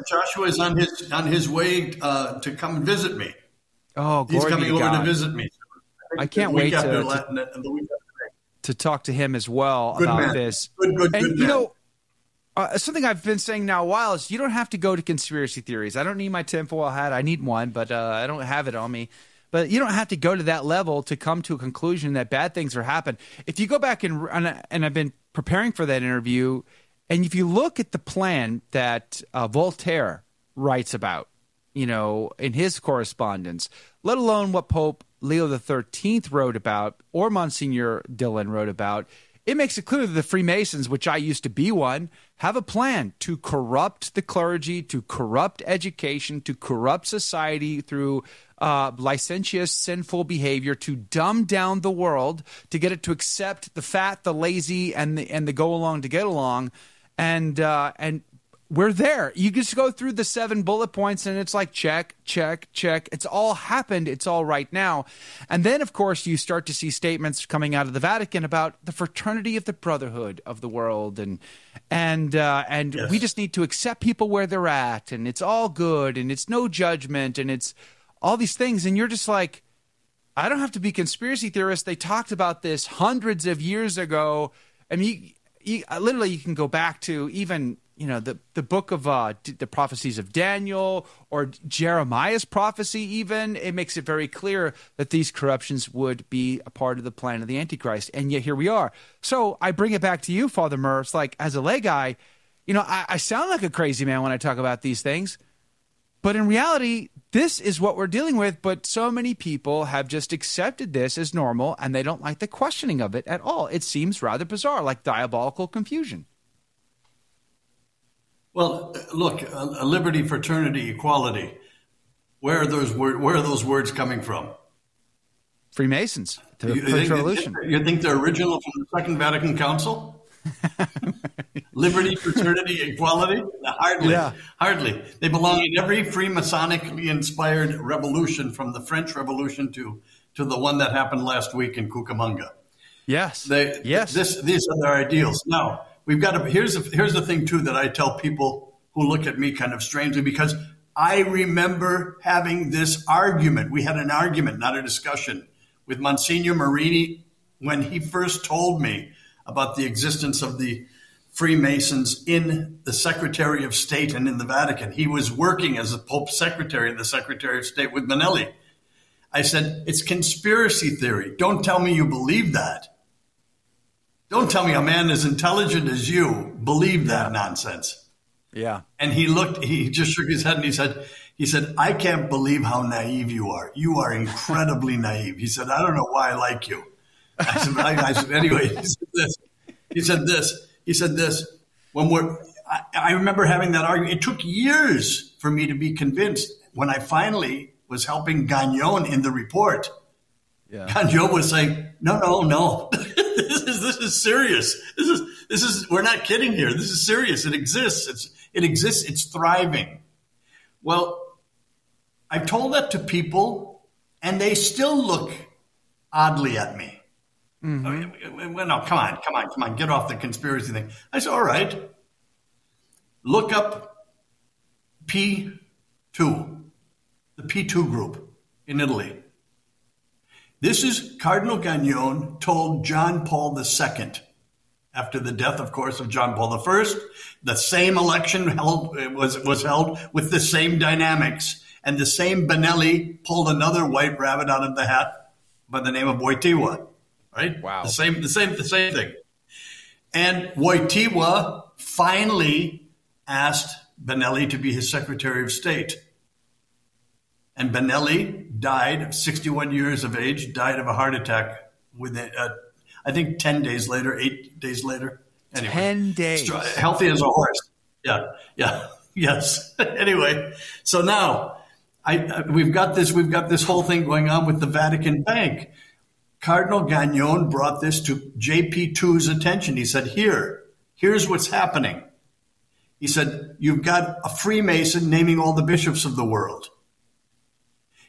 Joshua is on his way to come and visit me. Oh, glory he's coming to over God. to visit me. I can't wait to talk to him as well about this. Good and man. Know, something I've been saying now a while is you don't have to go to conspiracy theories. I don't need my tinfoil hat. I need one, but I don't have it on me. But you don't have to go to that level to come to a conclusion that bad things are happening. If you go back and I've been preparing for that interview, and if you look at the plan that Voltaire writes about, you know, in his correspondence, let alone what Pope Leo XIII wrote about or Monsignor Dillon wrote about, it makes it clear that the Freemasons, which I used to be one, have a plan to corrupt the clergy, to corrupt education, to corrupt society through licentious, sinful behavior, to dumb down the world, to get it to accept the fat, the lazy, and the go along to get along, and we're there. You just go through the 7 bullet points and it's like check, check, check. It's all happened. It's all right now. And then, of course, you start to see statements coming out of the Vatican about the fraternity of the brotherhood of the world. And yes. We just need to accept people where they're at. And it's all good. And it's no judgment. And it's all these things. And you're just like, I don't have to be conspiracy theorist. They talked about this hundreds of years ago. I mean, literally you can go back to even, you know, the book of the prophecies of Daniel or Jeremiah's prophecy even. It makes it very clear that these corruptions would be a part of the plan of the Antichrist. And yet here we are. So I bring it back to you, Father Murr. It's like, as a lay guy, you know, I sound like a crazy man when I talk about these things. But in reality, this is what we're dealing with. But so many people have just accepted this as normal, and they don't like the questioning of it at all. It seems rather bizarre, like diabolical confusion. Well, look, liberty, fraternity, equality. Where are those words coming from? Freemasons. Revolution. You think they're original from the Second Vatican Council? Liberty, fraternity, equality? Hardly. They belong in every Freemasonically inspired revolution, from the French Revolution to the one that happened last week in Cucamonga. Yes. These are their ideals. Now, we've got to. Here's the thing too that I tell people who look at me kind of strangely, because I remember having this argument. We had an argument, not a discussion, with Monsignor Marini when he first told me about the existence of the Freemasons in the Secretary of State and in the Vatican. He was working as a Pope's secretary in the Secretary of State with Manelli. I said, it's conspiracy theory. Don't tell me you believe that. Don't tell me a man as intelligent as you believed that nonsense. Yeah. And he just shook his head and he said, I can't beve how naive you are. You are incredibly naive. He said, I don't know why I like you. I said, anyway, he said this. I remember having that argument. It took years for me to be convinced. When I finally was helping Gagnon in the report. Yeah. Gagnon was saying, no. This is serious. This is we're not kidding here. This is serious. It exists. It exists. It's thriving. Well, I've told that to people, and they still look oddly at me. Mm-hmm. Well, no, come on. Get off the conspiracy thing. I said, all right. Look up P2, the P2 group in Italy. This is Cardinal Gagnon told John Paul II, after the death, of course, of John Paul I. The same election was held with the same dynamics, and the same Benelli pulled another white rabbit out of the hat by the name of Wojtyła. Right? Wow. The same thing. And Wojtyła finally asked Benelli to be his Secretary of State. And Benelli died, 61 years of age, died of a heart attack within, I think 10 days later, 8 days later. Anyway, 10 days. Healthy as a horse. Yeah. Yes. Anyway, so now we've got this whole thing going on with the Vatican Bank. Cardinal Gagnon brought this to JP2's attention. He said, here's what's happening. He said, you've got a Freemason naming all the bishops of the world.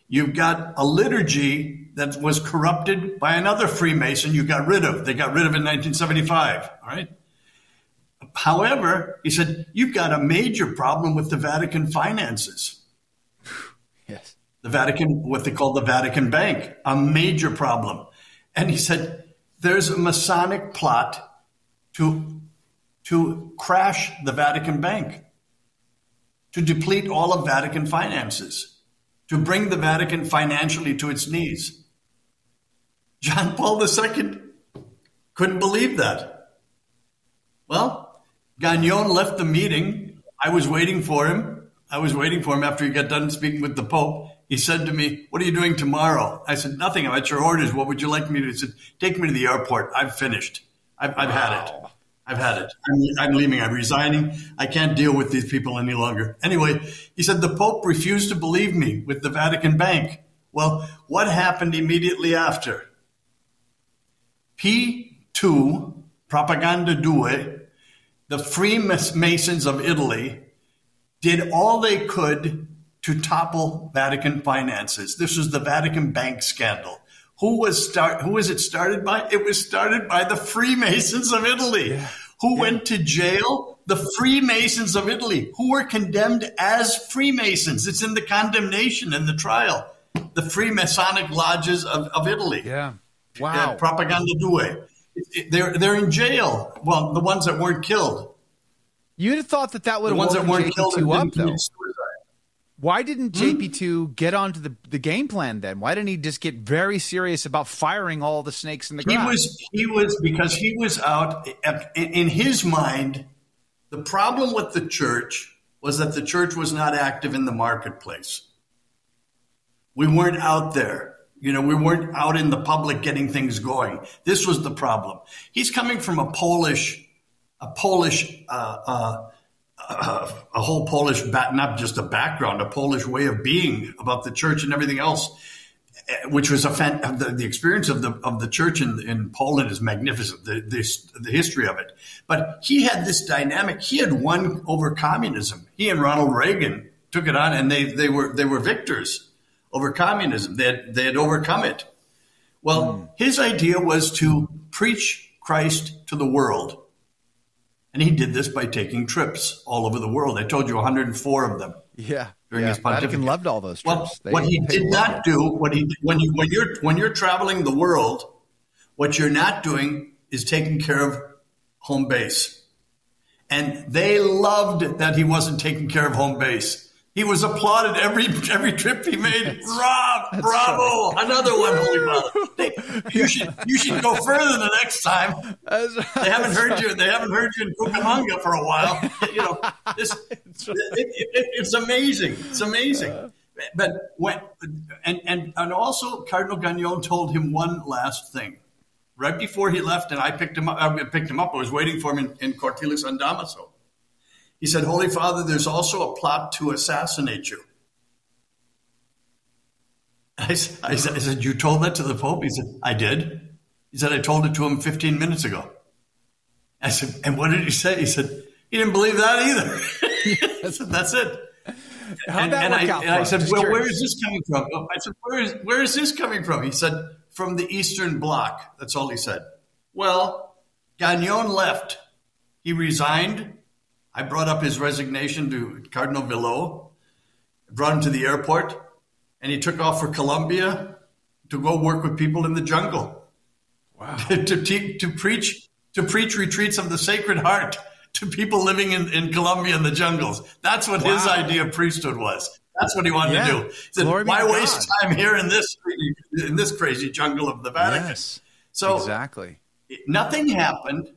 You've got a liturgy that was corrupted by another Freemason you got rid of. They got rid of in 1975, all right? However, he said, you've got a major problem with the Vatican finances. Yes. The Vatican, what they call the Vatican Bank, a major problem. And he said, there's a Masonic plot to crash the Vatican Bank, to deplete all of Vatican finances, to bring the Vatican financially to its knees. John Paul II couldn't believe that. Well, Gagnon left the meeting. I was waiting for him after he got done speaking with the Pope. He said to me, what are you doing tomorrow? I said, nothing. I'm at your orders. What would you like me to do? He said, take me to the airport. I've finished. I've had it. I've had it. I'm leaving. I'm resigning. I can't deal with these people any longer. Anyway, he said, the Pope refused to believe me with the Vatican Bank. Well, what happened immediately after? P2, Propaganda 2, the Freemasons of Italy did all they could to topple Vatican finances. This was the Vatican Bank scandal. Who was it started by? It was started by the Freemasons of Italy. Yeah. Who went to jail? The Freemasons of Italy, who were condemned as Freemasons. It's in the condemnation and the trial. The Freemasonic lodges of Italy. Yeah. Wow. Propaganda 2. They're in jail. Well, the ones that weren't killed. You'd have thought that would have woken JP2 up, though. Why didn't JP2 get onto the game plan then? Why didn't he just get very serious about firing all the snakes in the grass? He was out. In his mind, the problem with the church was that the church was not active in the marketplace. We weren't out there. We weren't out in the public getting things going. This was the problem. He's coming from a whole Polish, not just a background, a Polish way of being about the church and everything else, which was the experience of the church in Poland is magnificent. The history of it, but he had this dynamic. He had won over communism. He and Ronald Reagan took it on, and they were victors over communism. They had overcome it. Well, his idea was to preach Christ to the world. And he did this by taking trips all over the world. I told you 104 of them. Yeah. During his pontificate. Vatican loved all those trips. Well, what he did not do, when you're traveling the world, what you're not doing is taking care of home base. And they loved that he wasn't taking care of home base. He was applauded every trip he made. Rob, bravo, funny. Another one, Holy Father. You should go further the next time. They haven't heard you in Cucamonga for a while. It's amazing. It's amazing. But and also Cardinal Gagnon told him one last thing. Right before he left, and I picked him up. I was waiting for him in Cortilis San Damaso. He said, Holy Father, there's also a plot to assassinate you. I said, you told that to the Pope? He said, I did. He said, I told it to him 15 minutes ago. I said, and what did he say? He said, he didn't believe that either. I said, that's it. How'd that work out? And I said, well, where is this coming from? I said, where is this coming from? He said, from the Eastern Bloc. That's all he said. Well, Gagnon left. He resigned. I brought up his resignation to Cardinal Villot, brought him to the airport, and he took off for Colombia to go work with people in the jungle. Wow. to preach retreats of the Sacred Heart to people living in Colombia in the jungles. That's what his idea of priesthood was. That's what he wanted to do. He said, why waste time here in this crazy jungle of the Vatican? Yes, so exactly. Nothing happened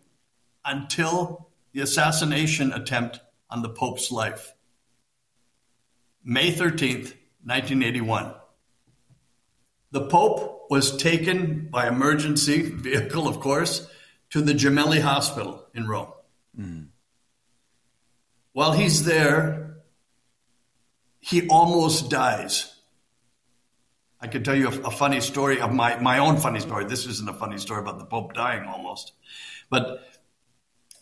until the assassination attempt on the Pope's life. May 13th, 1981. The Pope was taken by emergency vehicle, of course, to the Gemelli Hospital in Rome. Mm. While he's there, he almost dies. I could tell you a funny story of my own funny story. This isn't a funny story about the Pope dying almost. But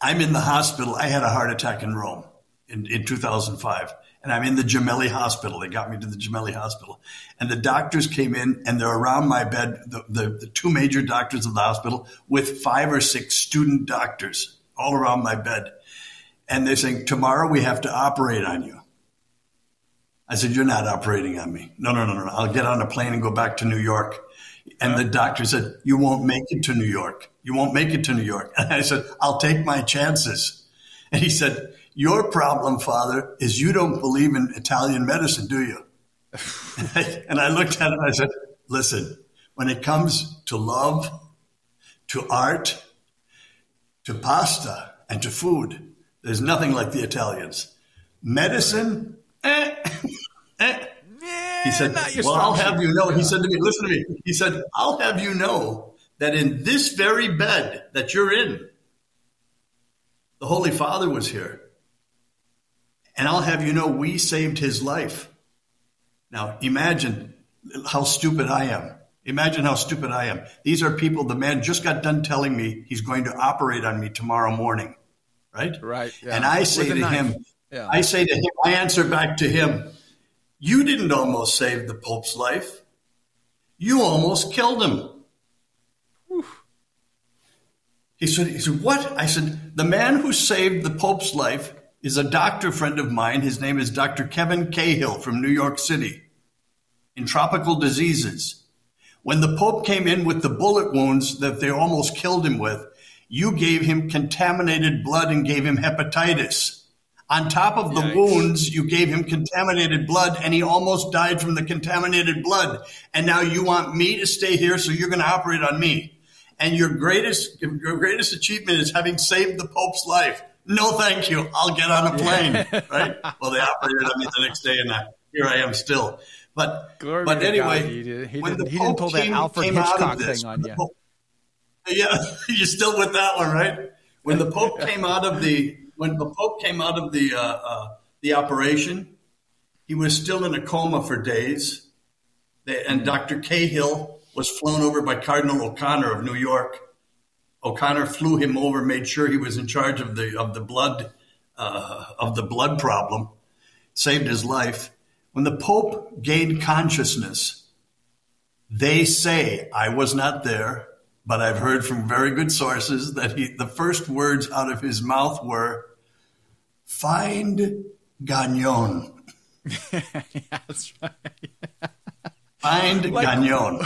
I'm in the hospital. I had a heart attack in Rome in 2005. And I'm in the Gemelli Hospital. They got me to the Gemelli Hospital. And the doctors came in, and they're around my bed, the two major doctors of the hospital, with 5 or 6 student doctors all around my bed. And they're saying, tomorrow we have to operate on you. I said, you're not operating on me. No. I'll get on a plane and go back to New York. And the doctor said, you won't make it to New York. You won't make it to New York. And I said, I'll take my chances. And he said, your problem, Father, is you don't believe in Italian medicine, do you? And I looked at him and I said, listen, when it comes to love, to art, to pasta, and to food, there's nothing like the Italians. Medicine, He said, well, I'll have you know, he said to me, listen to me. He said, I'll have you know that in this very bed that you're in, the Holy Father was here. And I'll have you know, we saved his life. Now, imagine how stupid I am. Imagine how stupid I am. These are people, the man just got done telling me he's going to operate on me tomorrow morning. Right? Right. Yeah. And I say to him, I answer back to him, you didn't almost save the Pope's life. You almost killed him. Whew. He said, what? I said, the man who saved the Pope's life is a doctor friend of mine. His name is Dr. Kevin Cahill from New York City in tropical diseases. When the Pope came in with the bullet wounds that they almost killed him with, you gave him contaminated blood and gave him hepatitis. On top of the wounds, you gave him contaminated blood, and he almost died from the contaminated blood. And now you want me to stay here, so you're going to operate on me. And your greatest achievement is having saved the Pope's life. No, thank you. I'll get on a plane. Right? Well, they operated on me the next day, and here I am still. But anyway, he didn't pull that Alfred Hitchcock thing on you. Yeah, you're still with that one, right? When the Pope came out of the operation, he was still in a coma for days. And Dr. Cahill was flown over by Cardinal O'Connor of New York. O'Connor flew him over, made sure he was in charge of the blood problem, saved his life. When the Pope gained consciousness, they say, I was not there, but I've heard from very good sources that the first words out of his mouth were, find Gagnon. That's right. Find Gagnon.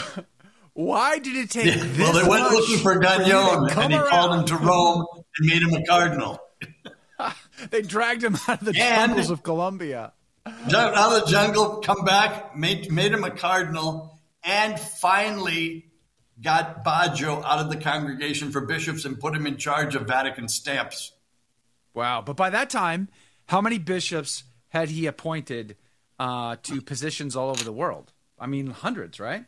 Why did it take this Well, they went looking for Gagnon, and he called him to Rome and made him a cardinal. They dragged him out of the jungles of Colombia. Out of the jungle, come back, made him a cardinal, and finally got Baggio out of the Congregation for Bishops and put him in charge of Vatican stamps. Wow. But by that time, how many bishops had he appointed to positions all over the world? I mean, hundreds, right?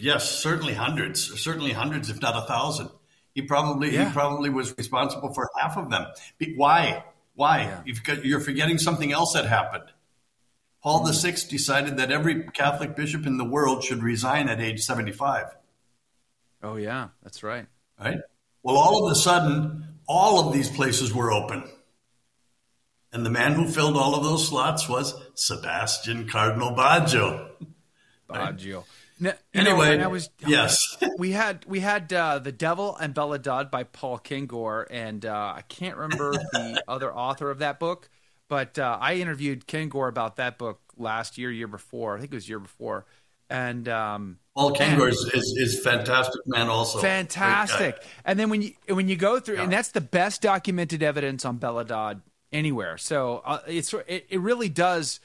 Yes, certainly hundreds, if not 1,000. He probably was responsible for half of them. Why? Yeah. You're forgetting something else that happened. Paul VI decided that every Catholic bishop in the world should resign at age 75. Oh, yeah, that's right. Right? Well, all of a sudden, all of these places were open. And the man who filled all of those slots was Sebastian Cardinal Baggio. Baggio. Anyway, yes. we had The Devil and Belladad by Paul Kingor, and I can't remember the other author of that book, but I interviewed Kingor about that book last year before. I think it was year before. And Paul Kingor is fantastic man also. Fantastic. And then when you go through, and that's the best documented evidence on Belladad anywhere. So it really does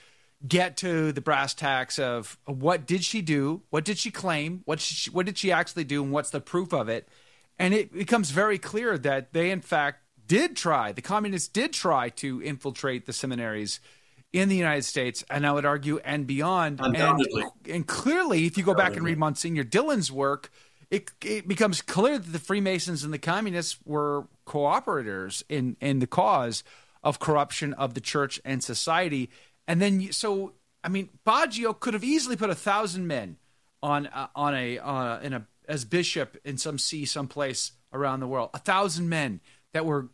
get to the brass tacks of what did she do, what did she claim, what did she actually do, and what's the proof of it. And it becomes very clear that they, in fact, the communists did try to infiltrate the seminaries in the United States, and I would argue, and beyond. Undoubtedly. And clearly, if you go back and read Monsignor Dillon's work, it becomes clear that the Freemasons and the communists were cooperators in the cause of corruption of the church and society. And then, Baggio could have easily put 1,000 men as bishop in some see someplace around the world. 1,000 men that were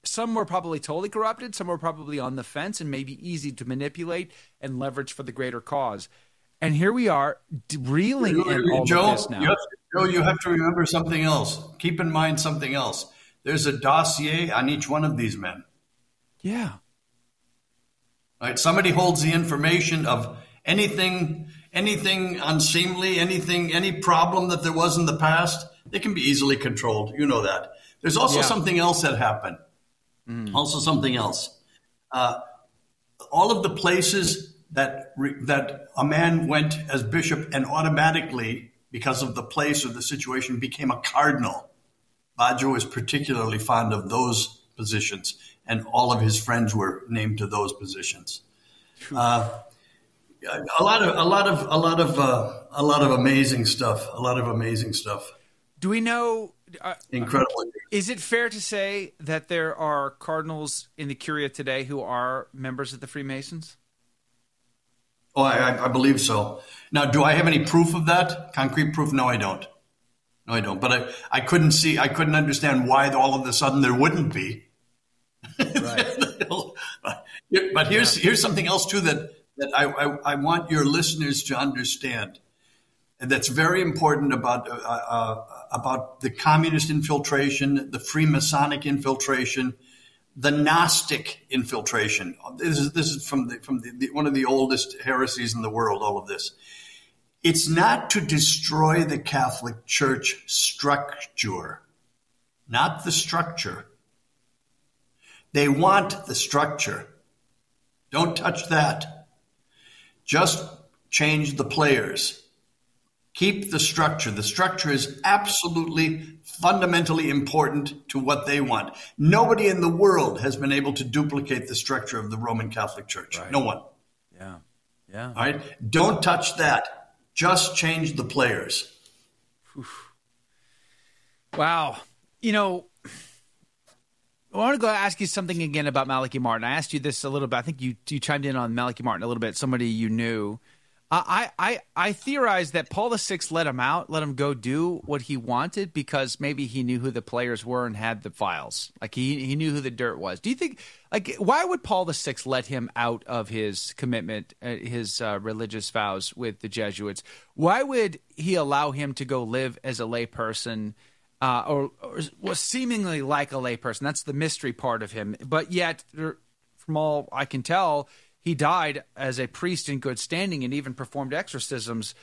some were probably totally corrupted, some were probably on the fence and maybe easy to manipulate and leverage for the greater cause. And here we are, reeling in all of this now. You have to remember something else. Keep in mind something else. There's a dossier on each one of these men. Yeah. Right? Somebody holds the information of anything unseemly, any problem that there was in the past. They can be easily controlled. You know that. There's also something else that happened. Also something else. All of the places that a man went as bishop and automatically, because of the place or the situation, became a cardinal. Baggio was particularly fond of those positions, and all of his friends were named to those positions. A lot of amazing stuff. A lot of amazing stuff. Do we know? Incredible. Is it fair to say that there are cardinals in the Curia today who are members of the Freemasons? Oh, I believe so. Now, do I have any proof of that? Concrete proof? No, I don't. But I couldn't understand why all of a sudden there wouldn't be. Right. But here's something else too that I want your listeners to understand, and that's very important about the communist infiltration, the Freemasonic infiltration, the Gnostic infiltration. This is from one of the oldest heresies in the world. All of this. It's not to destroy the Catholic Church structure, not the structure. They want the structure. Don't touch that. Just change the players. Keep the structure. The structure is absolutely fundamentally important to what they want. Nobody in the world has been able to duplicate the structure of the Roman Catholic Church. Right. No one. Yeah. All right? Don't touch that. Just change the players. Wow. I want to go ask you something again about Malachi Martin. I asked you this a little bit. I think you chimed in on Malachi Martin a little bit, somebody you knew. I theorized that Paul VI let him out, let him go do what he wanted because maybe he knew who the players were and had the files. Like he knew who the dirt was. Do you think, why would Paul VI let him out of his commitment, his religious vows with the Jesuits? Why would he allow him to go live as a lay person? Or was seemingly like a layperson. That's the mystery part of him. But yet, from all I can tell, he died as a priest in good standing and even performed exorcisms,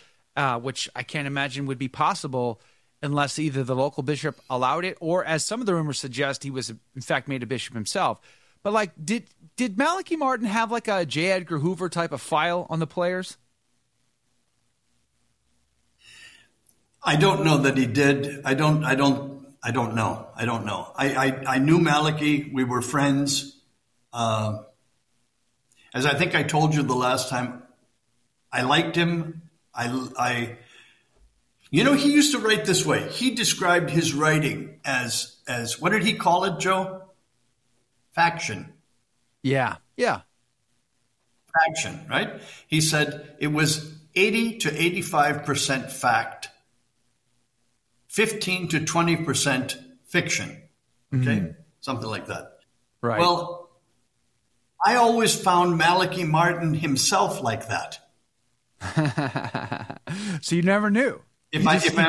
which I can't imagine would be possible unless either the local bishop allowed it or, as some of the rumors suggest, he was in fact made a bishop himself. But did Malachi Martin have like a J. Edgar Hoover type of file on the players? I don't know that he did. I don't know. I knew Malachi. We were friends. As I think I told you the last time, I liked him. He used to write this way. He described his writing as what did he call it, Joe? Faction. Yeah. faction, right? He said it was 80 to 85% fact, 15 to 20% fiction. Okay? Something like that. Right. Well, I always found Malachi Martin himself like that. So you never knew. Listen,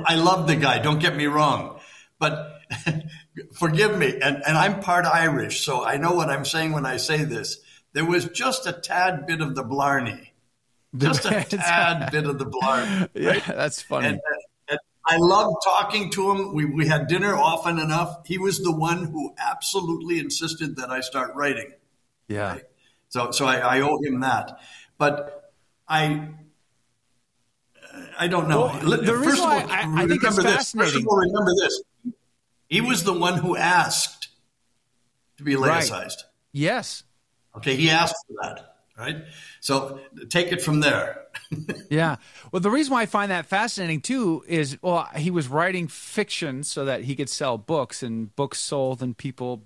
I love the guy. Don't get me wrong, but forgive me. And I'm part Irish, so I know what I'm saying when I say this. There was just a tad bit of the blarney, just a tad bit of the blarney. Right? Yeah, that's funny. And I loved talking to him. We had dinner often enough. He was the one who absolutely insisted that I start writing. Yeah. Right? So I owe him that. But I don't know. Well, the reason why I think it's fascinating. First of all, remember this. He was the one who asked to be laicized. Right. Yes. Okay, he asked for that, right? So take it from there. Yeah. Well, the reason why I find that fascinating, too, is, well, he was writing fiction so that he could sell books, and books sold, and people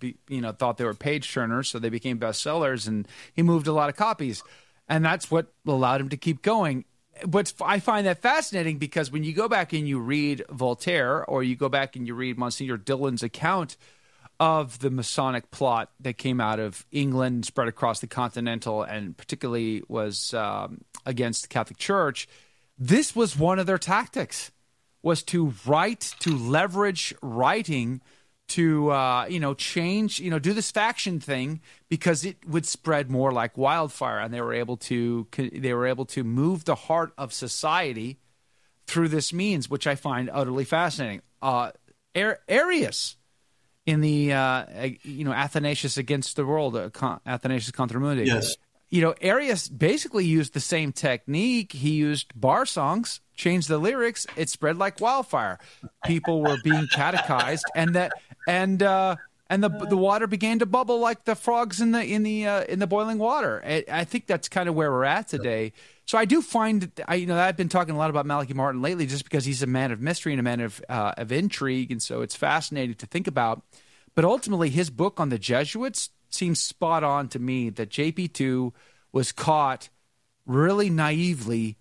thought they were page turners, so they became bestsellers, and he moved a lot of copies. And that's what allowed him to keep going. But I find that fascinating because when you go back and you read Voltaire, or you go back and you read Monsignor Dillon's account of the Masonic plot that came out of England, spread across the continental, and particularly was against the Catholic Church, this was one of their tactics, was to write, to leverage writing to change, do this faction thing, because it would spread more like wildfire, and they were able to move the heart of society through this means, which I find utterly fascinating. Arius in the Athanasius Against the World, Athanasius Contra Mundi. Yes. Arius basically used the same technique. He used bar songs, changed the lyrics. It spread like wildfire. People were being catechized, and the water began to bubble like the frogs in the boiling water. I think that's kind of where we're at today. So I do find I've been talking a lot about Malachi Martin lately, just because he's a man of mystery and a man of intrigue, and so it's fascinating to think about. But ultimately, his book on the Jesuits seems spot on to me, that JP2 was caught really naively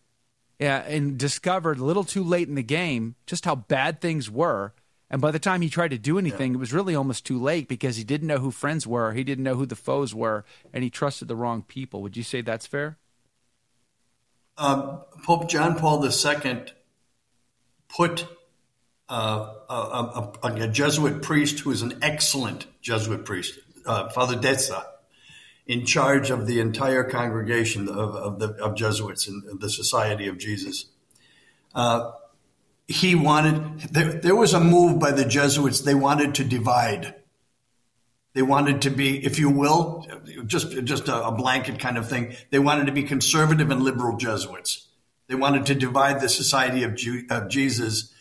and discovered a little too late in the game just how bad things were. And by the time he tried to do anything, it was really almost too late, because he didn't know who friends were, he didn't know who the foes were, and he trusted the wrong people. Would you say that's fair? Pope John Paul II put a Jesuit priest, who is an excellent Jesuit priest, Father Dezza, in charge of the entire congregation of Jesuits in the Society of Jesus. He wanted, there was a move by the Jesuits. They wanted to divide. They wanted to be, if you will, just a blanket kind of thing. They wanted to be conservative and liberal Jesuits. They wanted to divide the Society of Jesus,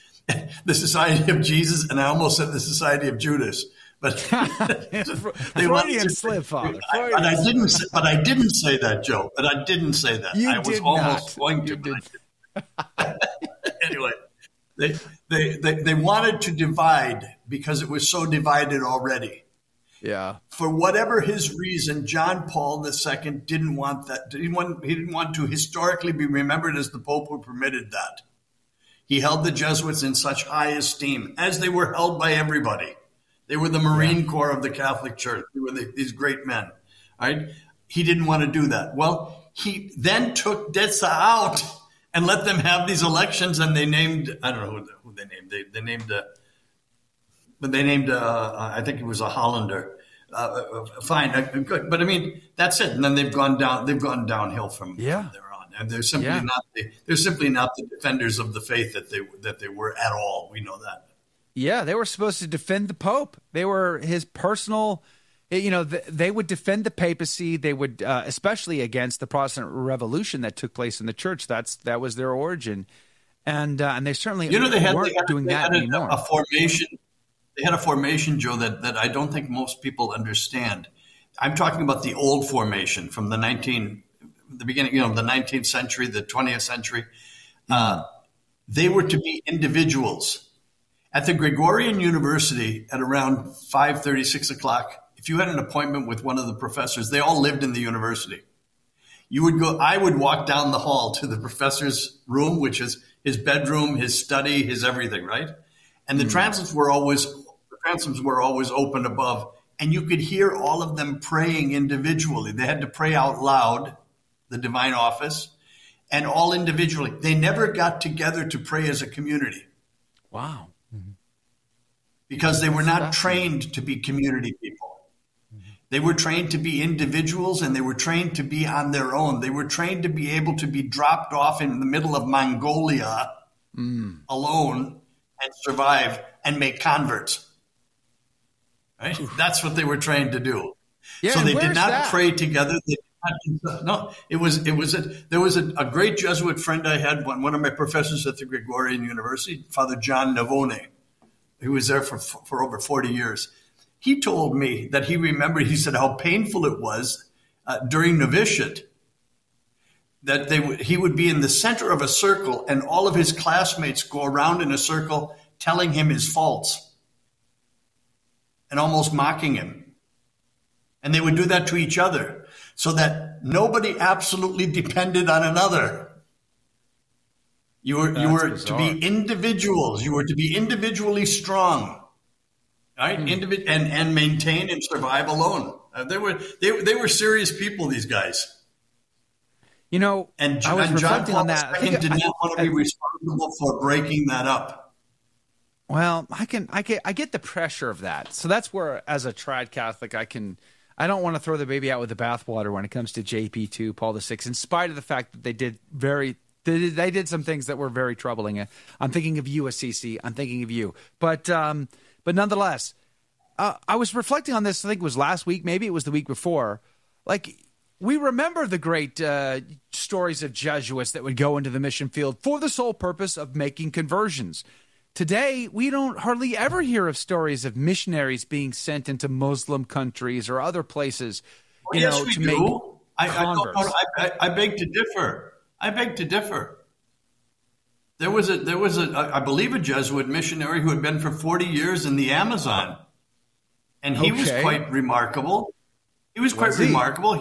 the Society of Jesus, and I almost said the Society of Judas. But Freudian slip, Father. But I didn't say that, Joe. But I didn't say that. I was almost going to. Anyway, they wanted to divide because it was so divided already. Yeah. For whatever his reason, John Paul II didn't want that. He didn't want to historically be remembered as the Pope who permitted that. He held the Jesuits in such high esteem, as they were held by everybody. They were the Marine Corps of the Catholic Church. They were these great men. Right? He didn't want to do that. Well, he then took Dezza out and let them have these elections, and they named, I don't know who they named. They named I think it was a Hollander. Fine, good. But I mean, that's it. And then they've gone downhill from there on. And they're simply not the defenders of the faith that they were at all. We know that. Yeah, they were supposed to defend the Pope. They were his personal, they would defend the papacy. They would, especially against the Protestant Revolution that took place in the church. That was their origin. And they certainly weren't doing that anymore. They had a formation, Joe, that I don't think most people understand. I'm talking about the old formation from the beginning, the 19th century, the 20th century. They were to be individuals. At the Gregorian University at around 5:30, 6 o'clock, if you had an appointment with one of the professors, they all lived in the university. You would go, I would walk down the hall to the professor's room, which is his bedroom, his study, his everything, right? And the transoms were always open above, and you could hear all of them praying individually. They had to pray out loud, the divine office, and all individually. They never got together to pray as a community. Wow. Because they were not trained to be community people. They were trained to be individuals, and they were trained to be on their own. They were trained to be able to be dropped off in the middle of Mongolia alone and survive and make converts. Right? That's what they were trained to do. Yeah, so they did not pray together. There was a great Jesuit friend I had, one of my professors at the Gregorian University, Father John Navone. He was there for over 40 years. He told me that he remembered, he said how painful it was during novitiate, that he would be in the center of a circle and all of his classmates go around in a circle telling him his faults and almost mocking him. And they would do that to each other so that nobody absolutely depended on another. You were to be individuals. You were to be individually strong. Right, and maintain and survive alone. They were serious people. These guys, and I was reflecting on that. I did not want to be responsible for breaking that up. Well, I get the pressure of that. So that's where, as a trad Catholic, I don't want to throw the baby out with the bathwater when it comes to JP2, Paul VI, in spite of the fact that they did some things that were very troubling. I'm thinking of you, Assisi. I'm thinking of you, But nonetheless, I was reflecting on this, I think it was last week, maybe it was the week before. Like, we remember the great stories of Jesuits that would go into the mission field for the sole purpose of making conversions. Today, we don't hardly ever hear of stories of missionaries being sent into Muslim countries or other places, to make converts. I beg to differ. There was I believe, a Jesuit missionary who had been for 40 years in the Amazon, and he was quite remarkable. He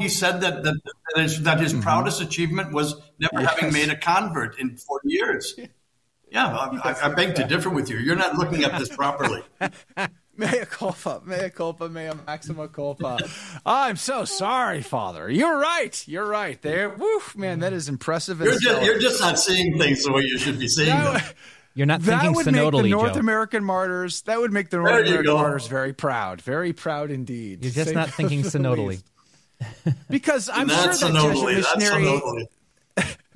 said that his proudest achievement was never having made a convert in 40 years. Yeah, I beg to differ with you. You're not looking at this properly. Mea culpa, mea maxima culpa. I'm so sorry, Father. You're right. There, woof, man, that is impressive. You're just not seeing things the way you should be seeing them. You're not thinking synodally, That would make the North Joe. American martyrs. That would make the North American martyrs very proud indeed. You're just not thinking synodally. Because I'm sure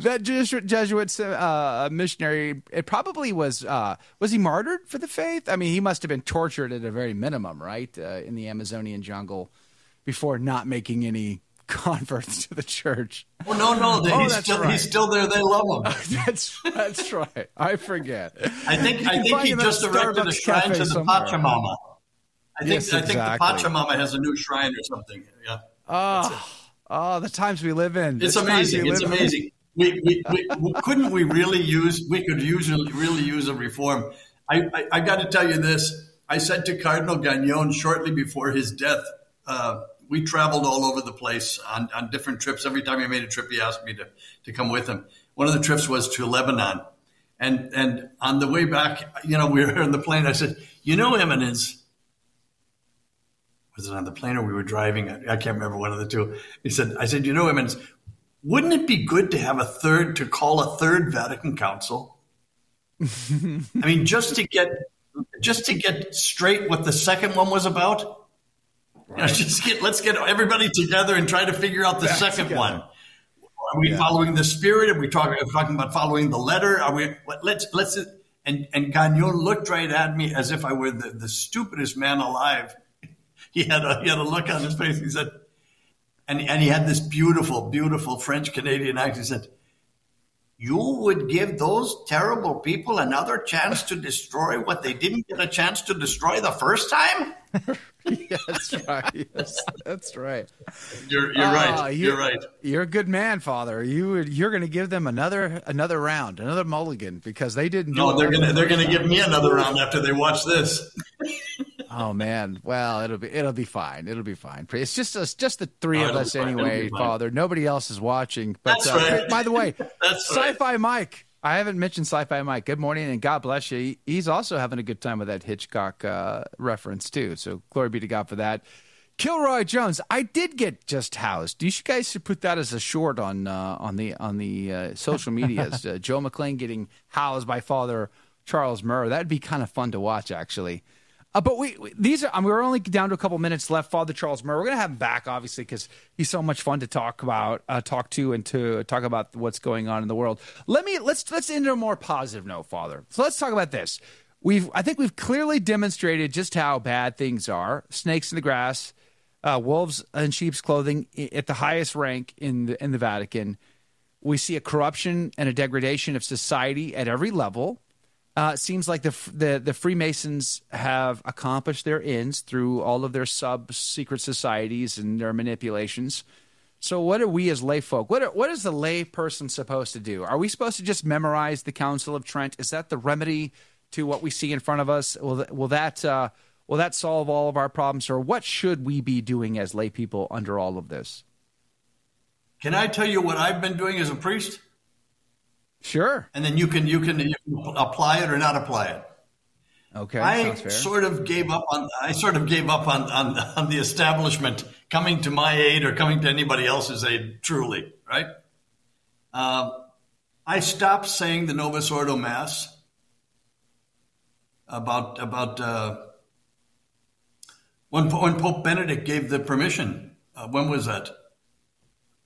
that Jesuit missionary, it probably was he martyred for the faith? I mean, he must have been tortured at a very minimum, right, in the Amazonian jungle before not making any converts to the church. Oh, no, he's still there. They love him. That's right. I forget. I think he just erected a shrine to the Pachamama. I think the Pachamama has a new shrine or something. Yeah. The times we live in. It's amazing. It's amazing. We could really use a reform. I got to tell you this. I said to Cardinal Gagnon shortly before his death, we traveled all over the place on different trips. Every time he made a trip, he asked me to come with him. One of the trips was to Lebanon. And on the way back, we were in the plane. I said, Eminence, was it on the plane or we were driving? I can't remember, one of the two. I said, Eminence, wouldn't it be good to call a third Vatican Council? I mean, just to get straight what the second one was about. Right. Let's get everybody together and try to figure out the second one. Are we following the spirit? Are we talking about following the letter? Are we? Let's. And Gagnon looked right at me as if I were the stupidest man alive. He had a look on his face. He said, and he had this beautiful, beautiful French Canadian accent. He said, "You would give those terrible people another chance to destroy what they didn't get a chance to destroy the first time?" Yeah, that's right. Yes, that's right. You're right. You're right. You're a good man, Father. You're going to give them another round, another mulligan, because they didn't. No, they're going to give me another round after they watch this. Oh man, well it'll be fine. It'll be fine. It's just the three of us anyway, Father. Nobody else is watching. But That's right. By the way, That's Sci-Fi right. Mike. I haven't mentioned Sci-Fi Mike. Good morning and God bless you. He's also having a good time with that Hitchcock reference too. So glory be to God for that. Kilroy Jones, I did get just housed. You guys should put that as a short on the social medias. Joe McClain getting housed by Father Charles Murr. That'd be kind of fun to watch, actually. But we're only down to a couple minutes left. Father Charles Murr, we're going to have him back, obviously, because he's so much fun to talk to about what's going on in the world. Let's end on a more positive note, Father. So let's talk about this. I think we've clearly demonstrated just how bad things are. Snakes in the grass, wolves in sheep's clothing at the highest rank in the Vatican. We see a corruption and a degradation of society at every level. It seems like the Freemasons have accomplished their ends through all of their sub-secret societies and their manipulations. So what are we as lay folk? What is the lay person supposed to do? Are we supposed to just memorize the Council of Trent? Is that the remedy to what we see in front of us? Will that solve all of our problems? Or what should we be doing as lay people under all of this? Can I tell you what I've been doing as a priest? Sure. And then you can apply it or not apply it. Okay. I sort of gave up on the establishment coming to my aid or coming to anybody else's aid. Truly, right? I stopped saying the Novus Ordo Mass about when Pope Benedict gave the permission. When was that?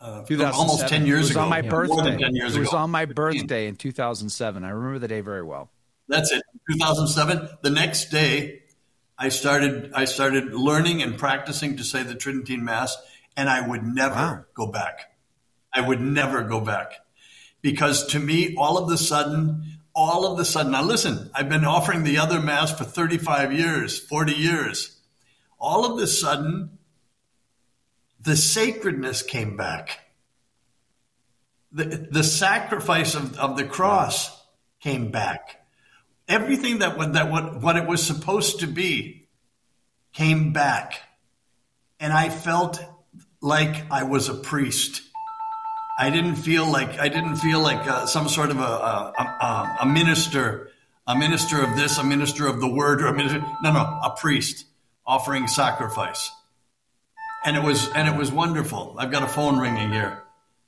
Almost 10 years ago. It was on my birthday. More than 10 years ago. It was on my birthday in 2007. I remember the day very well. That's it. 2007. The next day, I started learning and practicing to say the Tridentine Mass, and I would never go back. I would never go back. Because to me, all of a sudden, now listen, I've been offering the other Mass for 35 years, 40 years. All of a sudden, the sacredness came back. The sacrifice of the cross came back. Everything what it was supposed to be came back. And I felt like I was a priest. I didn't feel like some sort of a minister of this, a minister of the word, or a priest offering sacrifice. And it was wonderful. I've got a phone ringing here.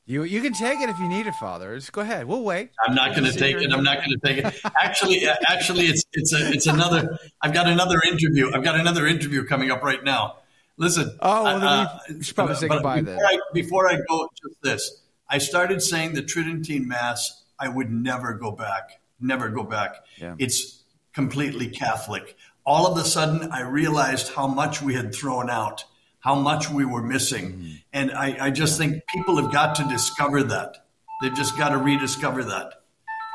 You can take it if you need it, Father. Just go ahead. We'll wait. I'm not going to take it. Actually, it's another. I've got another interview coming up right now. Listen. Oh, well, you should probably say goodbye then. Before I go, just this. I started saying the Tridentine Mass. I would never go back. Never go back. Yeah. It's completely Catholic. All of a sudden, I realized how much we had thrown out. How much we were missing. Mm-hmm. And I just think people have got to discover that. They've just got to rediscover that.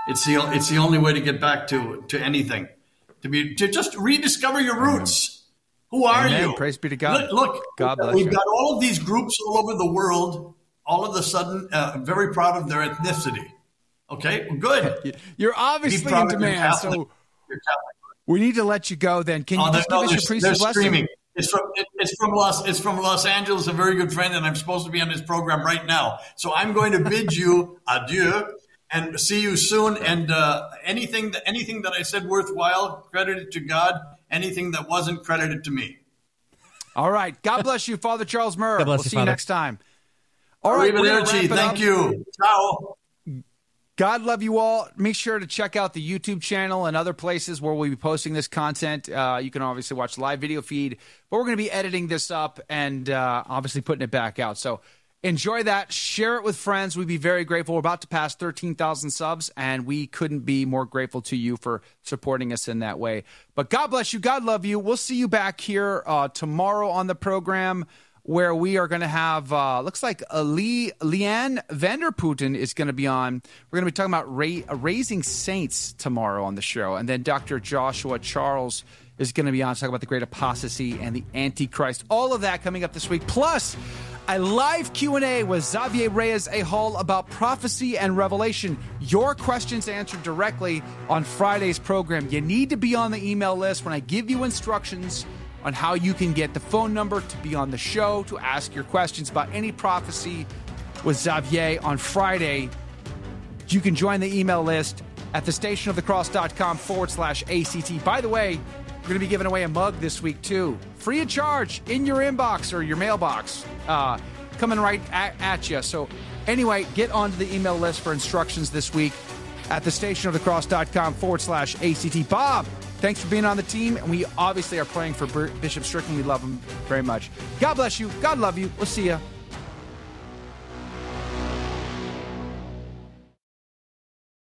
It's the only way to get back to anything. To just rediscover your roots. Who are you? Praise be to God. Look, God bless we've got all of these groups all over the world, all of a sudden very proud of their ethnicity. Okay, well, good. You're obviously in demand, so we need to let you go then. Can you just give us your priest's blessing? Streaming. It's from Los Angeles, a very good friend, and I'm supposed to be on his program right now. So I'm going to bid you adieu and see you soon. And anything that I said worthwhile, credited to God. Anything that wasn't, credited to me. All right. God bless you, Father Charles Murr. We'll see you next time. All right. Arrivederci. Thank you. Ciao. God love you all. Make sure to check out the YouTube channel and other places where we'll be posting this content. You can obviously watch the live video feed, but we're going to be editing this up and obviously putting it back out. So enjoy that. Share it with friends. We'd be very grateful. We're about to pass 13,000 subs, and we couldn't be more grateful to you for supporting us in that way. But God bless you. God love you. We'll see you back here tomorrow on the program, where we are going to have, looks like Leanne Vanderputten is going to be on. We're going to be talking about raising saints tomorrow on the show. And then Dr. Joshua Charles is going to be on to talk about the great apostasy and the Antichrist. All of that coming up this week. Plus, a live Q&A with Xavier Reyes Ahol about prophecy and revelation. Your questions answered directly on Friday's program. You need to be on the email list. When I give you instructions, on how you can get the phone number to be on the show, to ask your questions about any prophecy with Xavier on Friday. You can join the email list at thestationofthecross.com/ACT. By the way, we're going to be giving away a mug this week, too. Free of charge in your inbox or your mailbox. Coming right at you. So anyway, get onto the email list for instructions this week at thestationofthecross.com/ACT. Bob, thanks for being on the team. And we obviously are praying for Bishop Strickland. We love him very much. God bless you. God love you. We'll see you.